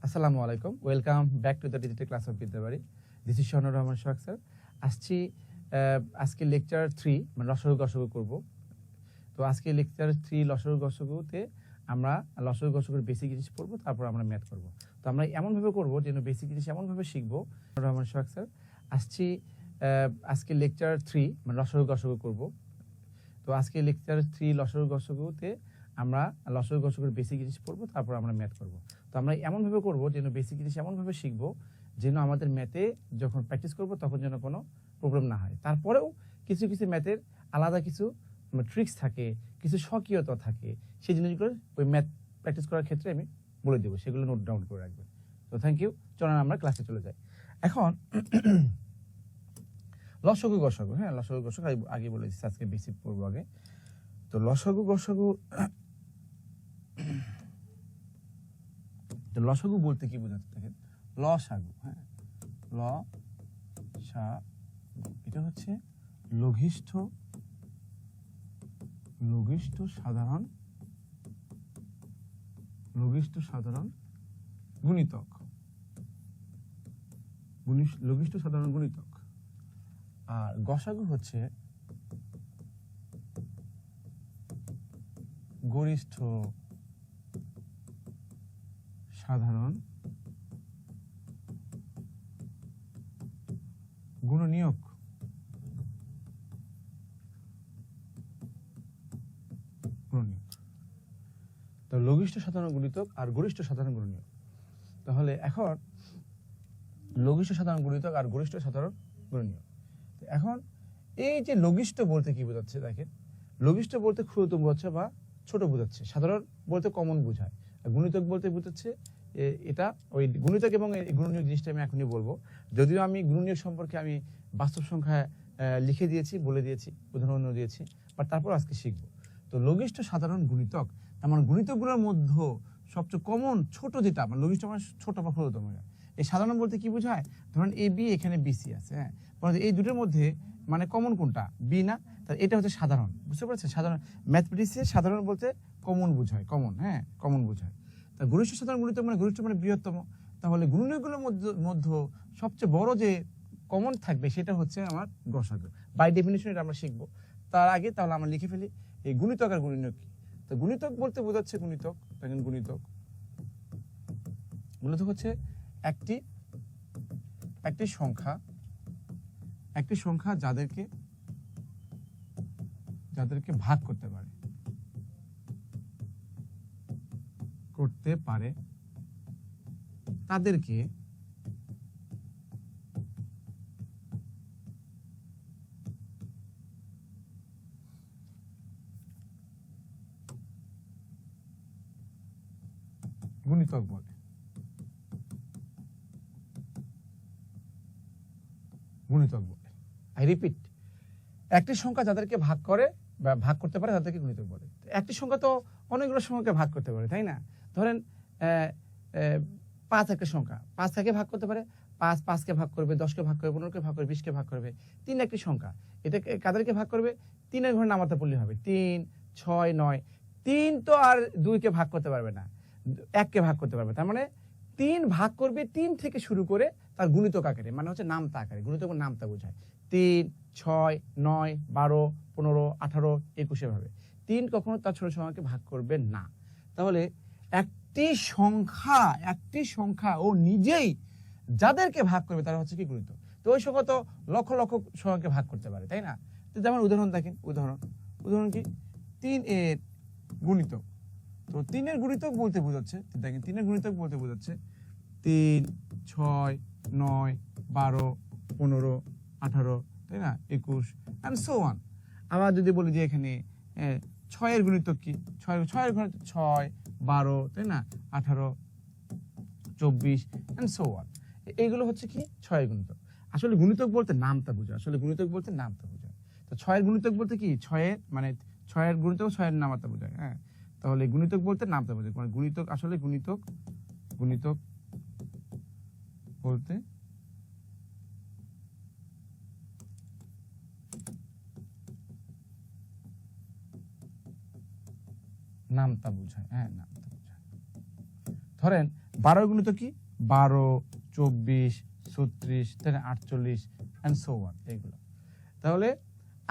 আসসালামু আলাইকুম, welcome back to the digital class of Vidyabari. This is Sharanur Rahman Sohag sir. আসছি আজকে লেকচার 3 মানে লসাগু গসাগু করব। তো আজকে লেকচার 3 লসাগু গসাগুতে আমরা লসাগু গসাগুর বেসিক জিনিস পড়বো, তারপর আমরা ম্যাথ করব। তো আমরা এমনভাবে করবো যেন বেসিক জিনিস এমনভাবে শিখবো। রহমান সোহাগ স্যার, আসছি আজকে লেকচার 3 মানে লসাগু গসাগু করব। তো আজকে লেকচার 3 লসাগু গসাগুতে আমরা লসাগু গসাগুর বেসিক জিনিস পড়বো, তারপর আমরা ম্যাথ করব। তো আমরা এমনভাবে করবো যেন বেসিক জিনিস এমনভাবে শিখবো যেন আমাদের ম্যাথে যখন প্র্যাকটিস করব তখন যেন কোনো প্রবলেম না হয়। তারপরেও কিছু কিছু ম্যাথের আলাদা কিছু ট্রিক্স থাকে, কিছু স্বকীয়তা থাকে, সেই জিনিসগুলো ওই ম্যাথ প্র্যাকটিস করার ক্ষেত্রে আমি বলে দেবো, সেগুলো নোট ডাউন করে রাখবেন। তো থ্যাংক ইউ, চলুন আমরা ক্লাসে চলে যাই। এখন লসাগু গসাগু, হ্যাঁ লসাগু গসাগু আগে বলে দিচ্ছি, আজকে বেসিক পড়বো আগে। তো লসাগু গসাগু, লসাগু বলতে কি বোঝাচ্ছে দেখেন, লসাগু, হ্যাঁ লসাগু এটা হচ্ছে লঘিষ্ঠ সাধারণ গুণিতক, লঘিষ্ঠ সাধারণ গুণিতক। আর গসাগু হচ্ছে গরিষ্ঠ সাধারণ গুণনীয়ক। তো লঘিষ্ঠ সাধারণ গুণিতক আর গরিষ্ঠ সাধারণ গুণনীয়ক। তাহলে এখন লঘিষ্ঠ সাধারণ গুণিতক আর গরিষ্ঠ সাধারণ গুণনীয়ক। এখন এই যে লঘিষ্ঠ বলতে কি বোঝাচ্ছে দেখেন, লঘিষ্ঠ বলতে ক্ষুদ্রতম বোঝাচ্ছে বা ছোট বোঝাচ্ছে, সাধারণ বলতে কমন বোঝায়, গুণিতক বলতে বোঝাচ্ছে এটা ওই গুণিতক এবং গুণনীয়ক জিনিসটা আমি এখনই বলবো। যদিও আমি গুণনীয়ক সম্পর্কে আমি বাস্তব সংখ্যা লিখে দিয়েছি, বলে দিয়েছি, উদাহরণ দিয়েছি, বাট তারপর আজকে শিখবো। তো লঘিষ্ঠ সাধারণ গুণিতক, আমার গুণিতকগুলোর মধ্যে সবচেয়ে কমন ছোট যেটা, আমার লঘিষ্ঠ মানে ছোট বা ক্ষুদ্রতম। এই সাধারণ বলতে কি বোঝায়, ধরুন এ বি, এখানে বিসি আছে, হ্যাঁ, এই দুটোর মধ্যে মানে কমন কোনটা, বি না, তাহলে এটা হচ্ছে সাধারণ। বুঝতে পারছেন, সাধারণ ম্যাথমেটিক্সে সাধারণ বলতে কমন বোঝায়, কমন, হ্যাঁ কমন বোঝায়। তা গরিষ্ঠ সাধারণ গুণিতক মানে গরিষ্ঠ মানে বৃহত্তম। তাহলে গুণনীয়কগুলোর মধ্যে সবচেয়ে বড় যে কমন থাকবে সেটা হচ্ছে আমার গসাগু। বাই ডেফিনিশন এটা আমরা শিখবো। তার আগে তাহলে আমরা লিখে ফেলি এই গুণিতক আর গুণনীয়ক কি। তো গুণিতক বলতে বোঝাচ্ছে গুণিতক, দেখেন গুণিতক হচ্ছে একটি সংখ্যা যাদেরকে ভাগ করতে পারে তাদেরকে গুণিতক বলে। আই রিপিট, একটি সংখ্যা যাদেরকে ভাগ করতে পারে তাদেরকে গুণিতক বলে। একটি সংখ্যা তো অনেকগুলো সংখ্যাকে ভাগ করতে পারে, তাই না? ধরেন 5 একটা সংখ্যা, 5 থেকে ভাগ করতে পারে, 5 5কে ভাগ করবে, 10কে ভাগ করবে, 15কে ভাগ করবে, 20কে ভাগ করবে। 3 একটি সংখ্যা, এটা কাদেরকে ভাগ করবে, 3 এর ঘরে নামাতে পড়লে হবে, 3 6 9। 3 তো আর 2কে ভাগ করতে পারবে না, 1কে ভাগ করতে পারবে। তার মানে 3 ভাগ করবে 3 থেকে শুরু করে তার গুণিতক আকারে, মানে হচ্ছে নামতা আকারে। গুণিতক নামতা বোঝায় 3 6 9 12 15 18 21 ভাবে। 3 কখনো তার ছোট সংখ্যাকে ভাগ করবে না। তাহলে একটি সংখ্যা ও নিজেই যাদেরকে ভাগ করবে তারা হচ্ছে কি গুণিতক। তো ওই সংখ্যা তো লক্ষ লক্ষ সংখ্যাকে ভাগ করতে পারে, তাই না? তো যেমন উদাহরণ দেখেন, উদাহরণ কি 3 এর গুণিতক। তো 3 এর গুণিতক বলতে বোঝাচ্ছে, দেখেন 3 এর গুণিতক বলতে বোঝাচ্ছে 3 6 9 12 15 18, তাই না, 21 এন্ড সো অন। আবার যদি বলি যে এখানে 6 এর গুণিতক কি, 6 এর গুণিতক 6 12, তাই না, 18 24 এন্ড সো অন। এইগুলো হচ্ছে কি 6 এর গুণিতক। আসলে গুণিতক বলতে নামতা বোঝায়, তো 6 এর গুণিতক বলতে কি, 6 এর মানে 6 এর গুণিতক 6 এর নামতা বোঝায়, হ্যাঁ। তাহলে গুণিতক বলতে নামতা বোঝায়, মানে গুণিতক আসলে গুণিতক বলতে নামতা বোঝায়, হ্যাঁ নামতা বোঝায়। 12 গুণিত কি 12, 24, 36, 48 এন্ড সো অন, এইগুলো। তাহলে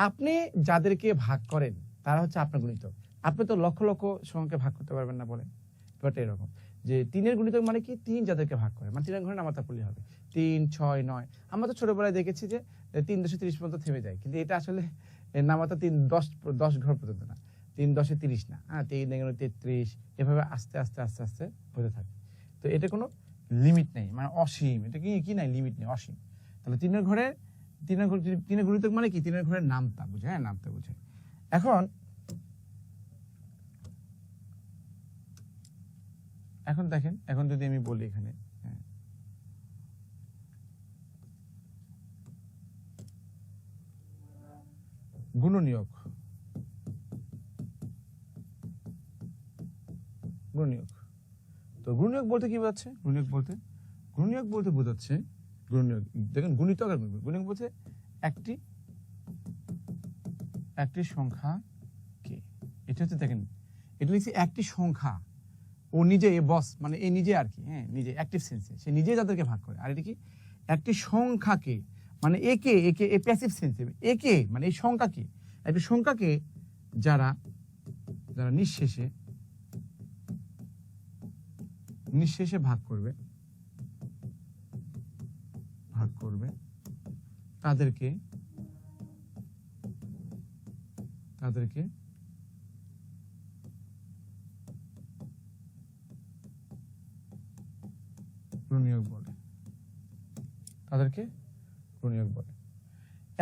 আপনি যাদেরকে ভাগ করেন তারা হচ্ছে আপনার গুণিতক। আপনি তো লক্ষ লক্ষ সংখ্যাকে ভাগ করতে পারবেন না, বলেন। ব্যাপারটা এরকম যে 3 গুণিতক মানে কি 3 যাদেরকে ভাগ করে, মানে 3 ঘরে নামাতা পড়লে হবে 3, 6, 9। আমরা তো ছোটবেলায় দেখেছি যে 3 10 30 পর্যন্ত থেমে যায়, কিন্তু এটা আসলে নামাতা 3 10 ঘর পর্যন্ত না, 3 10 30 না, 3 11 33, এভাবে আস্তে আস্তে আস্তে আস্তে হতে থাকে। তো এটা কোনো লিমিট নেই, মানে অসীম। এটা কি নাই, লিমিট নেই, অসীম। তাহলে 3 ঘরে 3 গুণিতক মানে কি 3 ঘরের নামতা বুঝে, নামতা বুঝে। এখন দেখেন, এখন যদি আমি বলি এখানে গুণনীয়ক, তো গুণনীয়ক বলতে কি বোঝাচ্ছে? গুণনীয়ক বলতে বোঝাচ্ছে, গুণনীয়ক দেখেন, গুণিতক আর গুণনীয়ক বলতে একটি সংখ্যা কে, এটা হচ্ছে দেখেন, এটা লিখছি একটি সংখ্যা, ও নিজে বস মানে এই নিজে আর কি, নিজে অ্যাক্টিভ সেন্সে সে নিজে যাদেরকে ভাগ করে। আর এটা কি একটি সংখ্যাকে, মানে একে প্যাসিভ সেন্সে একে মানে এই সংখ্যাকে, একটি সংখ্যাকে যারা নিঃশেষে ভাগ করবে তাদেরকে গুণনীয়ক বলে।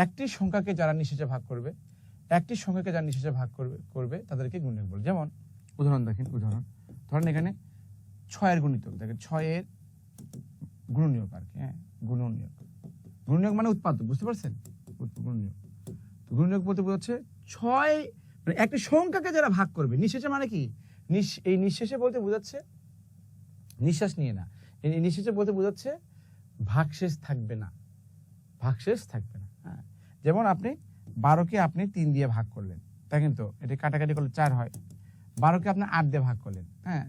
একটি সংখ্যাকে যারা নিঃশেষে ভাগ করবে তাদেরকে গুণনীয়ক বলে। যেমন উদাহরণ দেখেন, ধরেন এখানে 6 এর গুণিতক, দেখেন 6 এর গুণনীয়ক আর কি, গুণনীয়ক মানে উৎপাদক, বুঝতে পারছেন? গুণনীয়ক বলতে বোঝাচ্ছে 6, মানে একটি সংখ্যাকে যারা ভাগ করবে নিঃশেষে, মানে কি এই নিঃশেষে বলতে বোঝাচ্ছে নিঃশ্বাস নিয়ে না, এই নিঃশেষে বলতে বোঝাচ্ছে ভাগশেষ থাকবে না। যেমন আপনি 12কে আপনি 3 দিয়ে ভাগ করলেন, দেখেন তো এটা কাটাকাটি করলে 4 হয়। 12কে আপনি 8 দিয়ে ভাগ করলেন,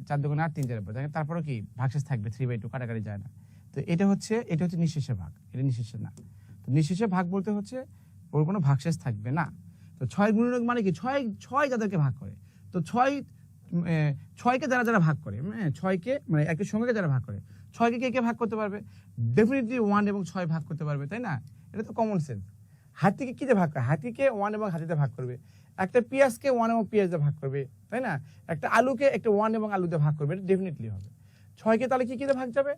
4 দুগুণে 8, 3 4 দেখেন, তারপরে কি ভাগশেষ থাকবে, 3/2, কাটাকাটি যায় না। তো এটা হচ্ছে নিঃশেষে ভাগ, এটা নিঃশেষে না। তো নিঃশেষে ভাগ বলতে হচ্ছে ওর কোনো ভাগশেষ থাকবে না। তো 6 গুণনীয়ক মানে কি 6 যাদেরকে ভাগ করে, তো 6কে যারা ভাগ করে, 6কে মানে একই সংখ্যাকে যারা ভাগ করে, 6কে কে ভাগ করতে পারবে? ডেফিনেটলি 1 এবং 6 ভাগ করতে পারবে, তাই না? এটা তো কমন সেন্স। হাতিকে কি দিয়ে ভাগ করে? হাতিকে 1 এবং হাতিতে ভাগ করবে। একটা পেঁয়াজকে 1 এবং পেঁয়াজ দিয়ে ভাগ করবে, তাই না? একটা আলুকে একটা 1 এবং আলু দিয়ে ভাগ করবে, এটা ডেফিনেটলি হবে। 6কে তাহলে কি দিয়ে ভাগ যাবে?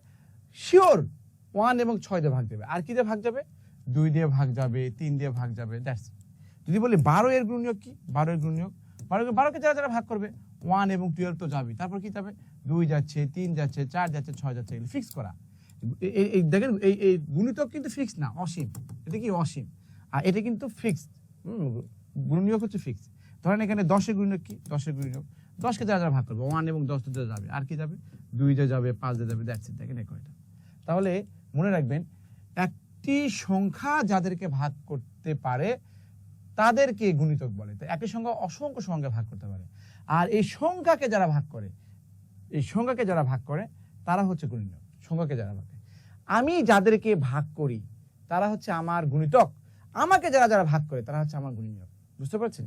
শিওর 1 এবং 6 দিয়ে ভাগ যাবে। আর কি দিয়ে ভাগ যাবে? 2 দিয়ে ভাগ যাবে, 3 দিয়ে ভাগ যাবে, দ্যাটস। যদি বলি 12 এর গুণনীয়ক কি? 12কে যারা ভাগ করবে 1 এবং 12 তো যাবে, তারপর কি যাবে? 2 যাচ্ছে, 3 যাচ্ছে, 4 যাচ্ছে, 6 যাচ্ছে, এগুলো ফিক্স করা। এই দেখেন, এই গুণিতক কিন্তু ফিক্স না, অসীম। এটা কি অসীম, আর এটা কিন্তু ফিক্সড। গুণনীয়ক হচ্ছে ফিক্স। ধরেন এখানে 10 এর গুণনীয়ক কি? 10 এর গুণনীয়ক 10কে যারা ভাগ করবে 1 এবং 10 দিয়ে যাবে, আর কি যাবে? 2 দিয়ে যাবে, 5 দিয়ে যাবে, দ্যাটস ইট। দেখেন এই কয়টা। তাহলে মনে রাখবেন, একটি সংখ্যা যাদেরকে ভাগ করতে পারে তাদেরকে গুণিতক বলে। তো একই সংখ্যা অসংখ্য সংখ্যা ভাগ করতে পারে, আর এই সংখ্যাকে যারা ভাগ করে তারা হচ্ছে গুণনীয়ক। সংখ্যাকে যারা ভাগ করে, আমি যাদেরকে ভাগ করি তারা হচ্ছে আমার গুণিতক, আমাকে যারা ভাগ করে তারা হচ্ছে আমার গুণনীয়ক। বুঝতে পারছেন?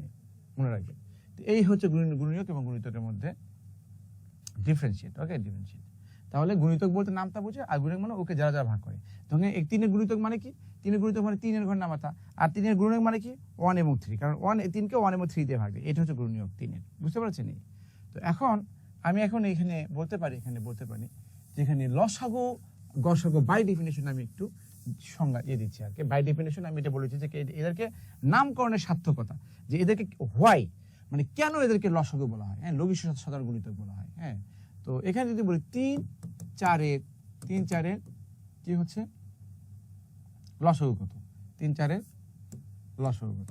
মনে রাখবেন। তো এই হচ্ছে গুণনীয়ক এবং গুণিতকের মধ্যে ডিফারেন্সিয়েট। ওকে, ডিফারেন্সিয়েট। তাহলে গুণিতক বলতে নামতা বুঝে, আর গুণনীয়ক মানে ওকে যারা ভাগ করে। তখন 3 এর গুণিতক মানে কি? 3 এর গুণিতক মানে 3 এর ঘর নামাতা, আর 3 এর গুণনীয়ক মানে কি? 1 এবং 3, কারণ 3কে 1 এবং 3 দিয়ে ভাগ দেয়, এটা হচ্ছে গুণনীয়ক 3 এর। বুঝতে পারছেন? তো আমি এখানে বলতে পারি যেখানে লসাগু গসাগু বাই ডেফিনিশন আমি একটু সংজ্ঞা দিচ্ছি আর কি। বাই ডেফিনিশন আমি এটা বলেছি যে এদেরকে নামকরণের সার্থকতা, যে এদেরকে হোয়াই মানে কেন এদেরকে লসাগু বলা হয়, লঘিষ্ঠ সাধারণ গুণিতক বলা হয়। তো এখানে যদি বলি 3 4 এর কি হচ্ছে লসাগু কত? 3 4 এর লসাগু কত?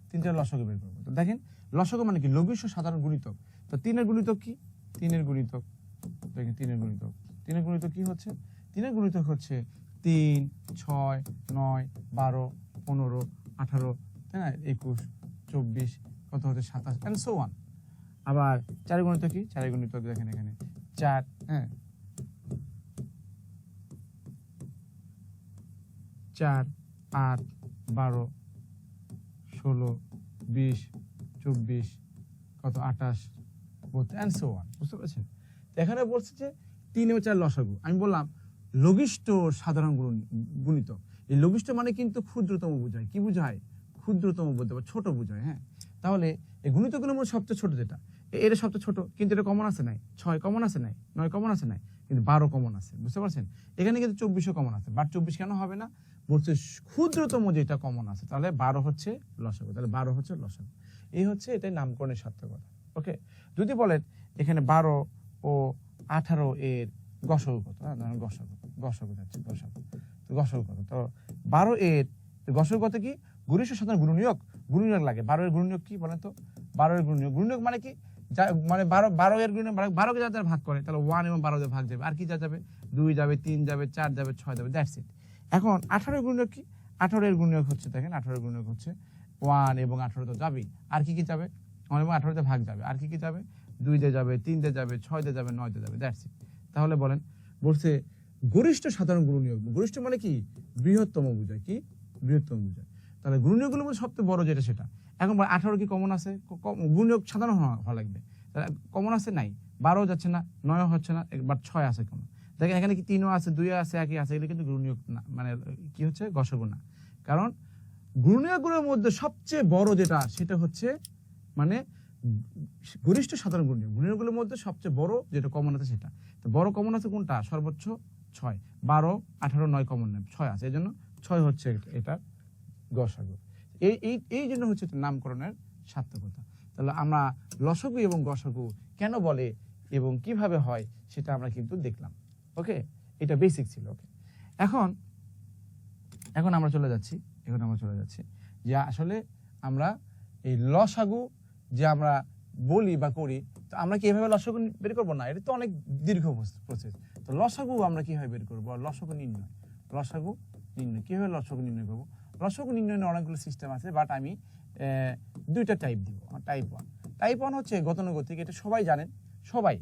3 4 লসাগু বের করব। তো দেখেন, লসাগু মানে কি? লঘিষ্ঠ সাধারণ গুণিতক। তো 3 এর গুণিতক কি? 3 এর গুণিতক দেখেন, 3 এর গুণিতক কি হচ্ছে? 3 এর গুণিতক হচ্ছে 3 6 9 12 15 18, তাই না? 21 24 কত হচ্ছে 27 এন্ড সো অন। আবার 4 এর গুণিতক কি? 4 এর গুণিতক দেখেন এখানে 4, হ্যাঁ 4, 8, 12, 16, 20, 24, কত 28, 32 and so on, বুঝতে পারছেন? এখানে বলছে যে 3 ও 4 লসাগু। আমি বললাম লঘিষ্ঠ সাধারণ গুণিতক। এই লঘিষ্ঠ মানে কিন্তু ক্ষুদ্রতম বোঝায়। কি বোঝায়? ক্ষুদ্রতম বলতে বা ছোট বোঝায়। হ্যাঁ, তাহলে এই গুণিতকগুলোর মধ্যে সবচেয়ে ছোট যেটা, এটা সবচেয়ে ছোট, কিন্তু এটা কমন আছে নাই, 6 কমন আছে নাই, 9 কমন আছে নাই, কিন্তু 12 কমন আছে। বুঝতে পারছেন? এখানে কিন্তু 24 কমন আছে, বাট 24 কেন হবে না? বলছে ক্ষুদ্রতম যেটা কমন আছে, তাহলে 12 হচ্ছে লসাগু। তাহলে 12 হচ্ছে লসাগু। এই হচ্ছে এটাই নামকরণের সার্থকতা। ওকে, যদি বলেন এখানে 12 ও 18 এর গসাগু কত? হ্যাঁ, ধরেন গসাগু যাচ্ছে, গসাগু কত? তো 12 এর গসাগু কত? কি গরিষ্ঠ সাধারণ গুণনীয়ক লাগে। 12 এর গুণনীয়ক কি বলেন তো? 12 এর গুণনীয়ক মানে কি? মানে 12 এর গুণনীয়ক 12 কে যারা ভাগ করে, তাহলে 1 এবং 12 দিয়ে ভাগ যাবে। আর কি যা যাবে? 2 যাবে, 3 যাবে, 4 যাবে, 6 যাবে, দ্যাটস ইট। এখন 18 এর গুণনীয়ক কি? 18 এর গুণনীয়ক হচ্ছে, দেখেন 18 এর গুণনীয়ক হচ্ছে 1 এবং 18 তো যাবেই। আর কি যাবে? 1 এবং 18 তে ভাগ যাবে। আর কি যাবে? 2 দিয়ে যাবে, 3 দিয়ে যাবে, 6 দিয়ে যাবে, 9 দিয়ে যাবে, দ্যাটস ইট। তাহলে বলেন, বলছে গরিষ্ঠ সাধারণ গুণনীয়ক। গরিষ্ঠ মানে কি? বৃহত্তম বোঝায়। কি? বৃহত্তম বোঝায়। তাহলে গুণনীয়কগুলোর মধ্যে সবচেয়ে বড় যেটা সেটা। এখন 18 কি কমন আছে? গুণনীয়ক সাধারণ হওয়া লাগবে। কমন আছে নাই, 12 যাচ্ছে না, 9 হচ্ছে না, এবার 6 আছে কমন। দেখেন এখানে কি 3 আছে, 2 আছে, 1 আছে, এগুলো কিন্তু গুণনীয়ক না, মানে কি হচ্ছে? গসাগু না। কারণ গুণনীয়কগুলোর মধ্যে সবচেয়ে বড় যেটা সেটা হচ্ছে মানে গরিষ্ঠ সাধারণ গুণনীয়ক। গুণনীয়কগুলোর মধ্যে সবচেয়ে বড় যেটা কমন আছে সেটা। তো বড় কমন আছে কোনটা? সর্বোচ্চ 6। 12, 18, 9 কমন নেই, 6 আছে, এই জন্য 6 হচ্ছে এটা গসাগু। এই জন্য হচ্ছে নামকরণের সার্থকতা। তাহলে আমরা লসাগু এবং গসাগু কেন বলে এবং কিভাবে হয় সেটা আমরা কিন্তু দেখলাম। ওকে, এটা বেসিক ছিল। ওকে, এখন আমরা চলে যাচ্ছি যে আসলে আমরা এই লসাগু যে আমরা বলি বা করি, তো আমরা কি এভাবে লসাগু বের করবো না? এটা তো অনেক দীর্ঘ প্রসেস। তো লসাগু আমরা কিভাবে বের করবো? লসাগু নির্ণয় কিভাবে লসাগু নির্ণয় করবো? লসাগু নির্ণয়ের অনেকগুলো সিস্টেম আছে, বাট আমি 2টা টাইপ দিব। টাইপ 1 হচ্ছে গতানুগতিক। এটা সবাই জানেন, সবাই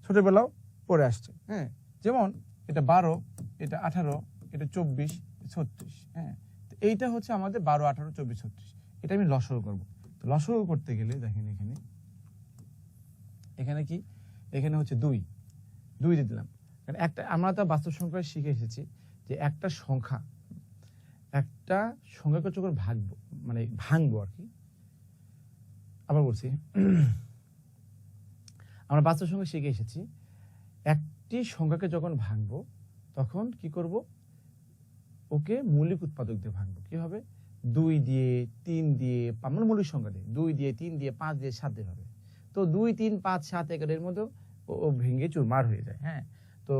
ছোটবেলাও পড়ে আসছে। হ্যাঁ, যেমন এটা 12, এটা 18, এটা 24, 36। হ্যাঁ, তো এইটা হচ্ছে আমাদের 12, 18, 24, 36। এটা আমি লসাগু করবো। তো লসাগু করতে গেলে দেখেন এখানে কি? এখানে হচ্ছে 2 দিয়ে দিলাম। কারণ আমরা তো বাস্তব সংখ্যায় শিখে এসেছি যে একটা সংখ্যাকে যখন ভাঙবো আর কি। আবার বলছি, আমরা বাস্তব সংখ্যা শিখে এসেছি একটি সংখ্যাকে যখন ভাঙবো তখন কি করব? ওকে মৌলিক উৎপাদক দিয়ে ভাঙবো। কি হবে? 2 দিয়ে, 3 দিয়ে, মানে মৌলিক সংখ্যা দিয়ে 2 দিয়ে, 3 দিয়ে, 5 দিয়ে, 7 দিয়ে হবে। তো 2, 3, 5, 7, 11 এর মধ্যে ও ভেঙে চুরমার হয়ে যায়। হ্যাঁ, তো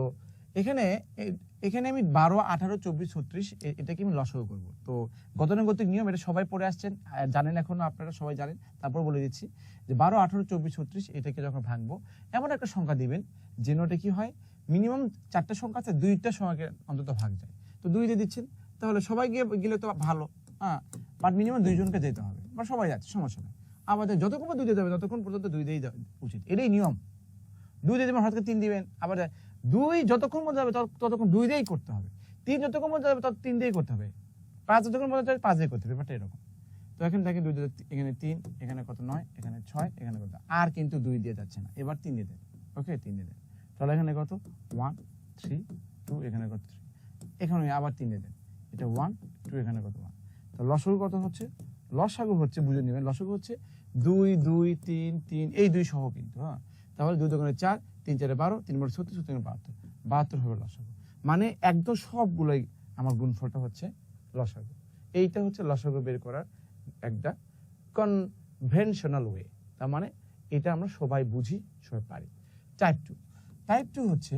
এখানে আমি 12, 18, 24, 36 এটাকে আমি লসাগু করব। তো গতানুগতিক নিয়ম, এটা সবাই পড়ে আসছেন, জানেন, এখনো আপনারা সবাই জানেন। তারপর বলে দিচ্ছি যে 12, 18, 24, 36 এটাকে যখন ভাঙবো এমন একটা সংখ্যা দিবেন যে নোটে কি হয়, মিনিমাম 4টা সংখ্যা আছে, 2টা সংখ্যাকে অন্তত ভাগ যায়। তো 2 দিয়ে দিচ্ছেন, তাহলে সবাই গেলে তো ভালো। হ্যাঁ, বাট মিনিমাম 2 জনকে যেতে হবে, বা সবাই যাচ্ছে, সমস্যা নেই। আমাদের যতক্ষণ 2 দিয়ে যাবে ততক্ষণ পর্যন্ত 2 দিয়েই উচিত, এটাই নিয়ম। 2 দিয়ে দেবেন, হঠাৎ 3 দিবেন, আবার 2 যতক্ষণ মধ্যে যাবে ততক্ষণ 2 দিয়েই করতে হবে। 3 যতক্ষণ মধ্যে যাবে তত 3 দিয়েই করতে হবে। 5 যতক্ষণ মধ্যে যাবে 5 দিয়ে করতে হবে, ব্যাপারটা এরকম। তো এখন দেখেন 2 এখানে 3, এখানে কত 9, এখানে 6, এখানে কত, আর কিন্তু 2 দিয়ে যাচ্ছে না, এবার 3 দিয়ে দেন। ওকে, 3 দিয়ে দেন। তাহলে এখানে কত 1, 3, 2, এখানে কত 3, এখানে আবার 3 দিয়ে দেন। এটা 1, 2, এখানে কত 1। তো লসাগু কত হচ্ছে? লসাগু হচ্ছে, বুঝে নেবেন, লসাগু হচ্ছে 2, 2, 3, 3, এই 2 সহ কিন্তু। হ্যাঁ, তাহলে 2 দুগুণে 4, 3 4 12, 3 4 36, 36 72, 72 হবে লসাগু। মানে একদম সবগুলোই আমার গুণফলটা হচ্ছে লসাগু। এইটা হচ্ছে লসাগু বের করার একটা কনভেনশনাল ওয়ে। তার মানে এটা আমরা সবাই বুঝি, সবাই পারি। টাইপ 2 হচ্ছে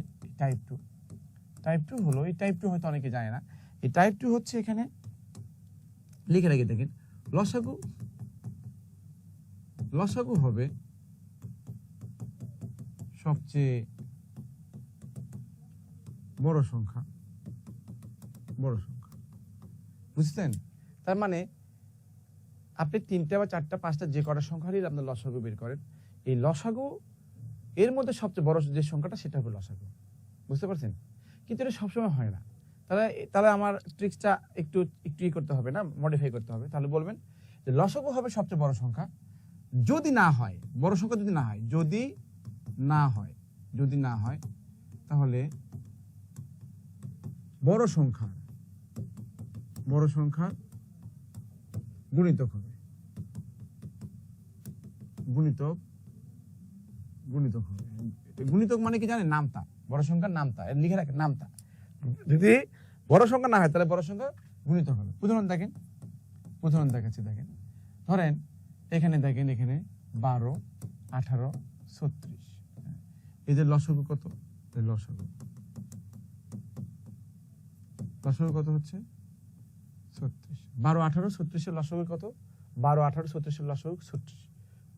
টাইপ 2 হলো, এই টাইপ 2 হয়তো অনেকে জানে না। এই টাইপ 2 হচ্ছে, এখানে লিখে রেখে দেখেন, লসাগু হবে সবচেয়ে বড় সংখ্যা। বুঝছেন? তার মানে আপনি 3টা বা 4টা 5টা যে কটা সংখ্যারই আপনার লসাগু বের করেন, এই লসাগু এর মধ্যে সবচেয়ে বড় যে সংখ্যাটা সেটা হবে লসাগু। বুঝতে পারছেন? কিন্তু এটা সবসময় হয় না। তাহলে তাহলে আমার ট্রিক্সটা একটু একটু করতে হবে না, মডিফাই করতে হবে। তাহলে বলবেন যে লসাগু হবে সবচেয়ে বড় সংখ্যা যদি না হয়, বড় সংখ্যা যদি না হয়, যদি না হয় তাহলে বড় সংখ্যা গুণিতক হবে, গুণিতক হবে। গুণিতক মানে কি জানেন? নামতা, বড় সংখ্যার নামতা, লিখে রাখেন নামতা। যদি বড় সংখ্যা না হয় তাহলে বড় সংখ্যা গুণিতক হবে। উদাহরণ দেখাচ্ছি, দেখেন। ধরেন এখানে দেখেন, এখানে 12, 18, 36, এই যে লসাগু কত? লসাগু কত হচ্ছে? 36। 12, 18, 36 এর লসাগু কত? 12, 18, 36 এর লসাগু 36।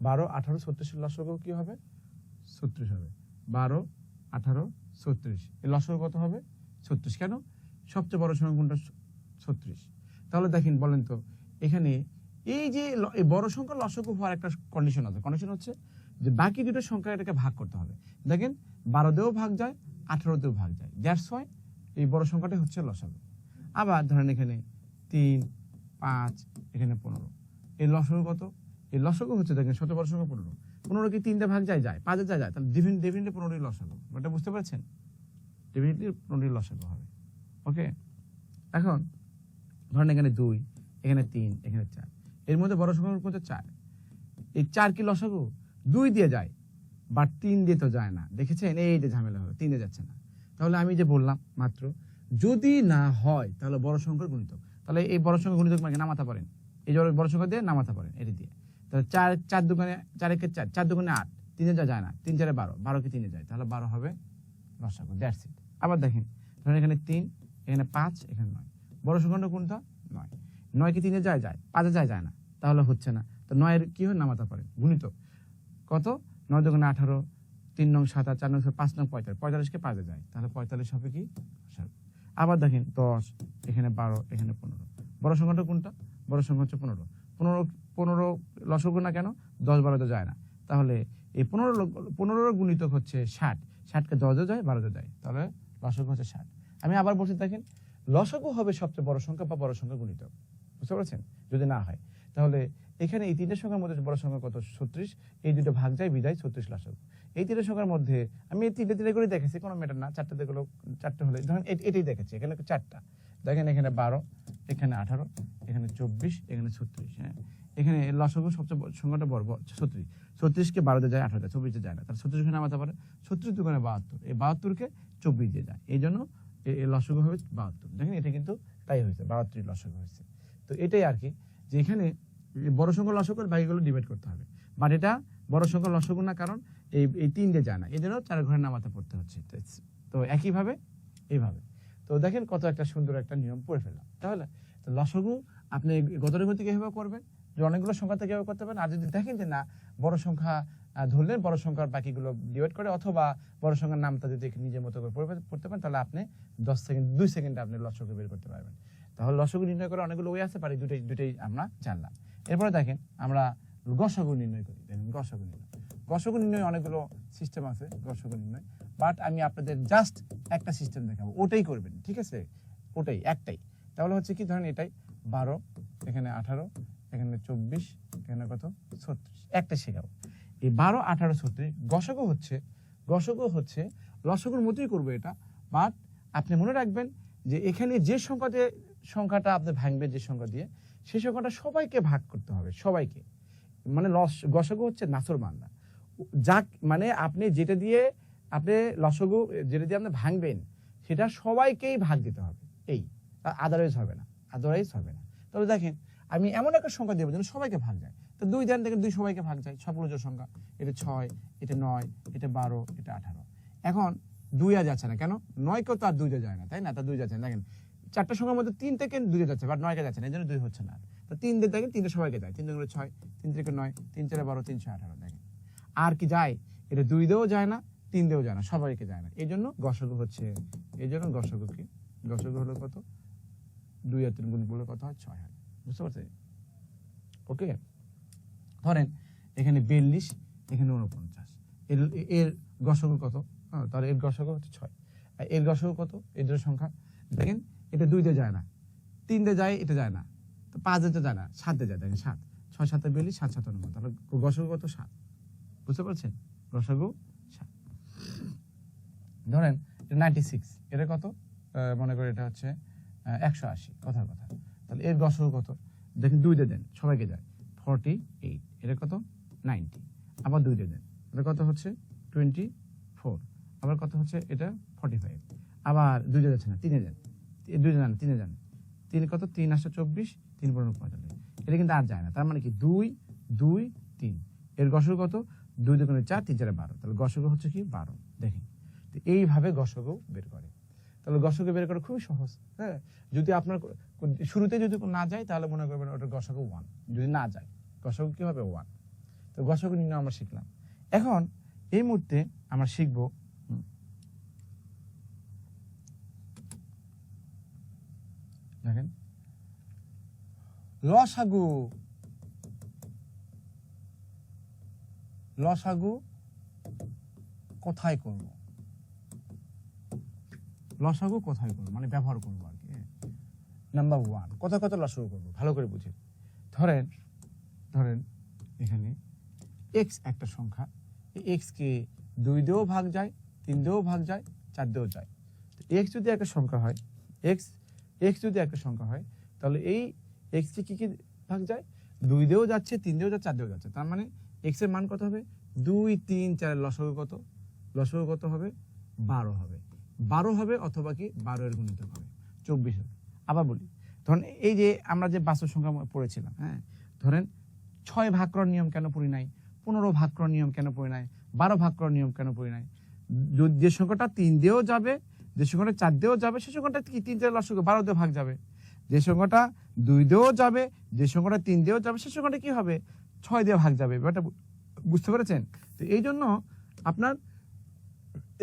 12, 18, 36 এর লসাগু কি হবে? 36 হবে। 12, 18, 36 এর লসাগু কত হবে? 36। কেন? সবচেয়ে বড় সংখ্যা কোনটা? 36। তাহলে দেখেন, বলেন তো এখানে এই যে এই বড় সংখ্যা লসাগু হওয়ার একটা কন্ডিশন আছে। কন্ডিশন হচ্ছে যে বাকি দুটো সংখ্যা এটাকে ভাগ করতে হবে। দেখেন 12 দিয়েও ভাগ যায়, 18 দিয়েও ভাগ যায়। দ্যাটস ওয়াই এই বড় সংখ্যাটাই হচ্ছে লসাগু। আবার ধরেন এখানে 3, 5, এখানে 15, এই লসাগু কত? এই লসাগু হচ্ছে, দেখেন সবচেয়ে বড় সংখ্যা 15। 15 কি 3 দিয়ে ভাগ যায়? 5 যায়। তাহলে ডেফিনেটলি 15 লসাগু। এটা বুঝতে পারছেন? ডেফিনেটলি 15 লসাগু হবে। ওকে, এখন ধরেন এখানে 2, এখানে 3, এখানে 4, এর মধ্যে বড় সংখ্যা কোনটা? 4। এই 4 কি লসাগু? 2 দিয়ে যায়, বাট 3 দিয়ে তো যায় না। দেখেছেন? এই যে ঝামেলা হলো, 3 দিয়ে যাচ্ছে না। তাহলে আমি যে বললাম মাত্র, যদি না হয় তাহলে বড় সংখ্যার গুণিতক। তাহলে এই বড় সংখ্যা গুণিতক মানে নামাতে পারেন, এই যে বড় সংখ্যা দিয়ে নামাতে পারেন এটি দিয়ে। তাহলে 4 দুগুণে 4 একে 4, 4 দুগুণে 8, 3 এ যায় না, 3 4 12, 12 কি 3 এ যায়, তাহলে 12 হবে লসাগু। That's it. আবার দেখেন, ধরেন এখানে 3, এখানে 5, এখানে 9, বড় সংখ্যাটা কোনটা? 9। 9 কি 3 এ যায়? 5 এ যায় না, তাহলে হচ্ছে না। তো 9 এর কি হয়? নামাতে পারেন, গুণিতক। কত? 9 দুগুণে 18, 3 নং 7, 4 নং 5 নং 45, 45 কে 5 এ যায়, তাহলে 45 হবে কি? লসাগু। আবার দেখেন 10, এখানে 12, এখানে 15, বড় সংখ্যাটা কোনটা? বড় সংখ্যা হচ্ছে 15। 15 লসাগু না কেন? 10 12 তে যায় না, তাহলে এই 15 গুণিতক হচ্ছে 60। 60 কে 10 যায়, 12 যায়, তাহলে লসাগু হচ্ছে 60। আমি আবার বলছি, দেখেন লসাগু হবে সবচেয়ে বড় সংখ্যা বা বড় সংখ্যা গুণিতক। বুঝতে পারছেন? যদি না হয় তাহলে এখানে এই তিনটে সংখ্যার মধ্যে বড় সংখ্যা কত? 36। এই দুটো ভাগ যায়, বিদায় 36 লসাগু। এই তিনটে সংখ্যার মধ্যে আমি এই তিনটে করে দেখেছি, কোনো ম্যাটার না, 4টে দেখলো, 4টে হলে ধরেন এটাই দেখেছি, এখানে 4টা। দেখেন এখানে 12, এখানে 18, এখানে 24, এখানে 36। হ্যাঁ, এখানে লসাগু সবচেয়ে সংখ্যাটা বড় 36। 36 কে 12 তে যায়, 18 তে, 24 তে যায় না, তাহলে 36 এখানে নামাতে পারে। 36 দুগুণে 72, এই 72 কে 24 দিয়ে যায়, এই জন্য এই লসাগু হবে 72। দেখেন এটা কিন্তু তাই হয়েছে, 72 লসাগু হয়েছে। তো এটাই আর কি, যে এখানে বড় সংখ্যা লসাগু আর বাকিগুলো ডিভাইড করতে হবে। বাট এটা বড় সংখ্যা লসাগু না, কারণ এই 3 দিয়ে যায় না, এই জন্য 4 ঘরে নামাতে পড়তে হচ্ছে। তো একইভাবে এইভাবে। তো দেখেন কত একটা সুন্দর একটা নিয়ম পড়ে ফেললাম। তাহলে লসাগু আপনি গতানুগতিক এভাবে করবেন, যে অনেকগুলো সংখ্যা থেকে এভাবে করতে পারেন। আর যদি দেখেন যে না, বড় সংখ্যা ধরলেন, বড় সংখ্যার বাকিগুলো ডিভাইড করে, অথবা বড় সংখ্যার নামটা যদি নিজের মতো করে পড়তে পারেন, তাহলে আপনি 2 সেকেন্ডে আপনি লসাগু বের করতে পারবেন। তাহলে লসাগু নির্ণয় করে অনেকগুলো ওয়ে আছে, পারি দুটোই আমরা জানলাম। এরপরে দেখেন আমরা গসাগু নির্ণয় করি। দেখেন গসাগু নির্ণয় অনেকগুলো সিস্টেম আছে গসাগু নির্ণয়, বাট আমি আপনাদের জাস্ট একটা সিস্টেম দেখাবো, ওটাই করবেন, ঠিক আছে? ওটাই একটাই। তাহলে হচ্ছে কি, ধরেন এটাই 12, এখানে 18, এখানে 24, এখানে কত? 36, একটা শেখাবো। এই 12, 18, 36 গসাগু হচ্ছে লসাগুর মতোই করবো এটা, বাট আপনি মনে রাখবেন যে এখানে যে সংখ্যাটা আপনি ভাঙবেন, যে সংখ্যা দিয়ে, সেই সংখ্যাটা সবাইকে ভাগ করতে হবে, সবাইকে। মানে গসাগু হচ্ছে নাসর বান্দা, যা মানে আপনি যেটা দিয়ে আপনি লসাগু যেটা দিয়ে আপনি ভাঙবেন, সেটা সবাইকেই ভাগ দিতে হবে, এই, আদারওয়াইজ হবে না। তবে দেখেন আমি এমন একটা সংখ্যা দেবো যেন সবাইকে ভাগ যায়। তো 2 দেন, দেখেন 2 সবাইকে ভাগ যায়, সবগুলো জোড় সংখ্যা। এটা 6, এটা 9, এটা 12, এটা 18। এখন 2 আর যাচ্ছে না, কেন? 9 কেও তো আর 2 যায় না, তাই না? তা 2 যাচ্ছে না। দেখেন 4টা সংখ্যার মধ্যে 3 থেকে 2 যাচ্ছে, বাট 9 কে যাচ্ছে না, এই জন্য 2 হচ্ছে না। তো 3 দিয়ে দেখেন, 3টে সবাইকে যায়, 3 দুগুণে 6, 3 থেকে 9, 3 4 12, 3 6 18। দেখেন আর কি যায়? এটা 2 দিয়েও যায় না, 3 দিয়েও যায় না, সবাইকে যায় না, এই জন্য গসাগু হচ্ছে। এই জন্য গসাগু কি? গসাগু হলো কত? 2 আর 3 গুণ করলে কত হয়? 6 হয়। বুঝতে পারছেন? ওকে, ধরেন এখানে 42, এখানে 49, এর এর গসাগু কত? তাহলে এর গসাগু হচ্ছে 6। আর এর গসাগু কত? এই দুটো সংখ্যা দেখেন, এটা 2 দিয়ে যায় না, 3 দিয়ে যায়, এটা যায় না, তো 5 দিয়ে যায় না, 7 দিয়ে যায়। দেখেন 7, 6 7 42, 7 7 9, তাহলে গসাগু কত? 7। বুঝতে পারছেন? গসাগু 7। ধরেন 96, এটা কত? মনে করি এটা হচ্ছে 180, কথার কথা। তাহলে এর গসাগু কত? দেখেন 2 দিয়ে দেন, সবাইকে যায়, 48। এটা কত? 90। আবার 2 দিয়ে দেন, এটা কত হচ্ছে? 24। আবার কত হচ্ছে? এটা 45। আবার 2 দিয়ে যাচ্ছে না, 3 এ দেন, 2 দিয়ে যান, 3 এ যান, 3 কত? 3 8 24, 3 15 45। এটা কিন্তু আর যায় না, তার মানে কি 2 2 3। এর গসাগু কত? 2 2 4, 3 4 12। তাহলে গসাগু হচ্ছে কি? 12। দেখেন, তো এইভাবে গসাগু বের করে। তাহলে গসাগু বের করা খুবই সহজ। হ্যাঁ, যদি আপনার শুরুতে যদি না যায় তাহলে মনে করবেন ওটা গসাগু 1। যদি না যায় গসাগু কি হবে? 1। তো গসাগু নির্ণয় আমরা শিখলাম। এখন এই মুহূর্তে আমরা শিখব দেখেন লসাগু। লসাগু কোথায় করব? লসাগু কোথায় করব মানে ব্যবহার করব আর কি। নাম্বার 1, কোথায় কত লসাগু করব ভালো করে বুঝে। ধরেন এখানে x একটা সংখ্যা, এই x কে 2 দিয়েও ভাগ যায়, 3 দিয়েও ভাগ যায়, 4 দিয়েও যায়। x যদি একটা সংখ্যা হয়, x যদি একটা সংখ্যা হয়, তাহলে এই x কে কি কি ভাগ যায়? 2 দিয়েও যাচ্ছে, 3 দিয়েও যাচ্ছে, 4 দিয়েও যাচ্ছে। তার মানে x এর মান কত হবে? 2 3 4 এর লসাগু কত? লসাগু কত হবে? 12 হবে। 12 হবে অথবা কি 12 এর গুণিতক হবে, 24 হবে। আবার বলি, ধরেন এই যে আমরা যে বাস্তব সংখ্যা পড়েছিলাম, হ্যাঁ, ধরেন 6 ভাগ করার নিয়ম কেন পড়ি নাই? 15 ভাগ করার নিয়ম কেন পড়ি নাই? 12 ভাগ করার নিয়ম কেন পড়ি নাই? যে সংখ্যাটা 3 দিয়েও যাবে, যে সংখ্যাটা 4 দিয়েও যাবে, সে সংখ্যাটা কি 3 4 লসাগু 12 দিয়ে ভাগ যাবে। যে সংখ্যাটা 2 দিয়েও যাবে, যে সংখ্যাটা 3 দিয়েও যাবে, সে সংখ্যাটা কি হবে? 6 দিয়ে ভাগ যাবে। ব্যাপারটা বুঝতে পেরেছেন? তো এই জন্য আপনার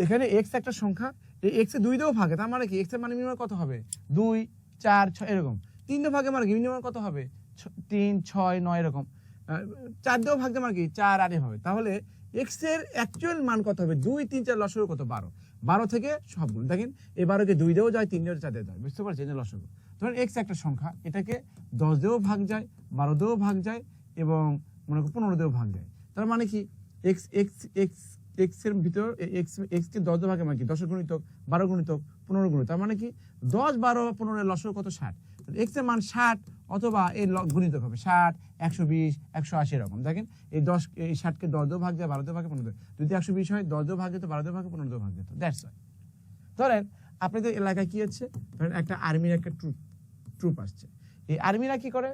এখানে x একটা সংখ্যা, এই x এ 2 দিয়েও ভাগে, তার মানে কি x এর মান মিনিমাম কত হবে? 2 4 6 এরকম। 3 দিয়ে ভাগে মানে কি মিনিমাম কত হবে? 3 6 9 এরকম। 4 দিয়েও ভাগতে মানে কি 4 8 হবে। তাহলে x এর অ্যাকচুয়াল মান কত হবে? 2 3 4 লসাগু কত? 12। 12 থেকে সবগুলো দেখেন, এই 12 কে 2 দিয়েও যায়, 3 দিয়েও 4 দিয়েও যায়। বুঝতে পারছেন? এই লসাগু। ধরেন x একটা সংখ্যা, এটাকে 10 দিয়েও ভাগ যায়, 12 দিয়েও ভাগ যায় এবং মনে করুন 15 দিয়েও ভাগ যায়। তার মানে কি x x x x এর ভিতর x কে 10 দিয়ে ভাগে মানে কি 10 এর গুণিতক, 12 গুণিতক, 15 গুণিতক। তার মানে কি 10 12 15 এর লসাগু কত? 60। তাহলে x এর মান 60 অথবা এর গুণিতক হবে 60 120 180 এরকম। দেখেন এই 60 কে 10 দিয়ে ভাগ যায়, 12 দিয়ে ভাগে, 15 দিয়ে। যদি 120 হয় 10 দিয়ে ভাগ যেত, 12 দিয়ে ভাগে, 15 দিয়ে ভাগ যেত। That's why. ধরেন আপনাদের এলাকায় কি হচ্ছে? ধরেন একটা আর্মির একটা ট্রুপ আসছে। এই আর্মিরা কি করে?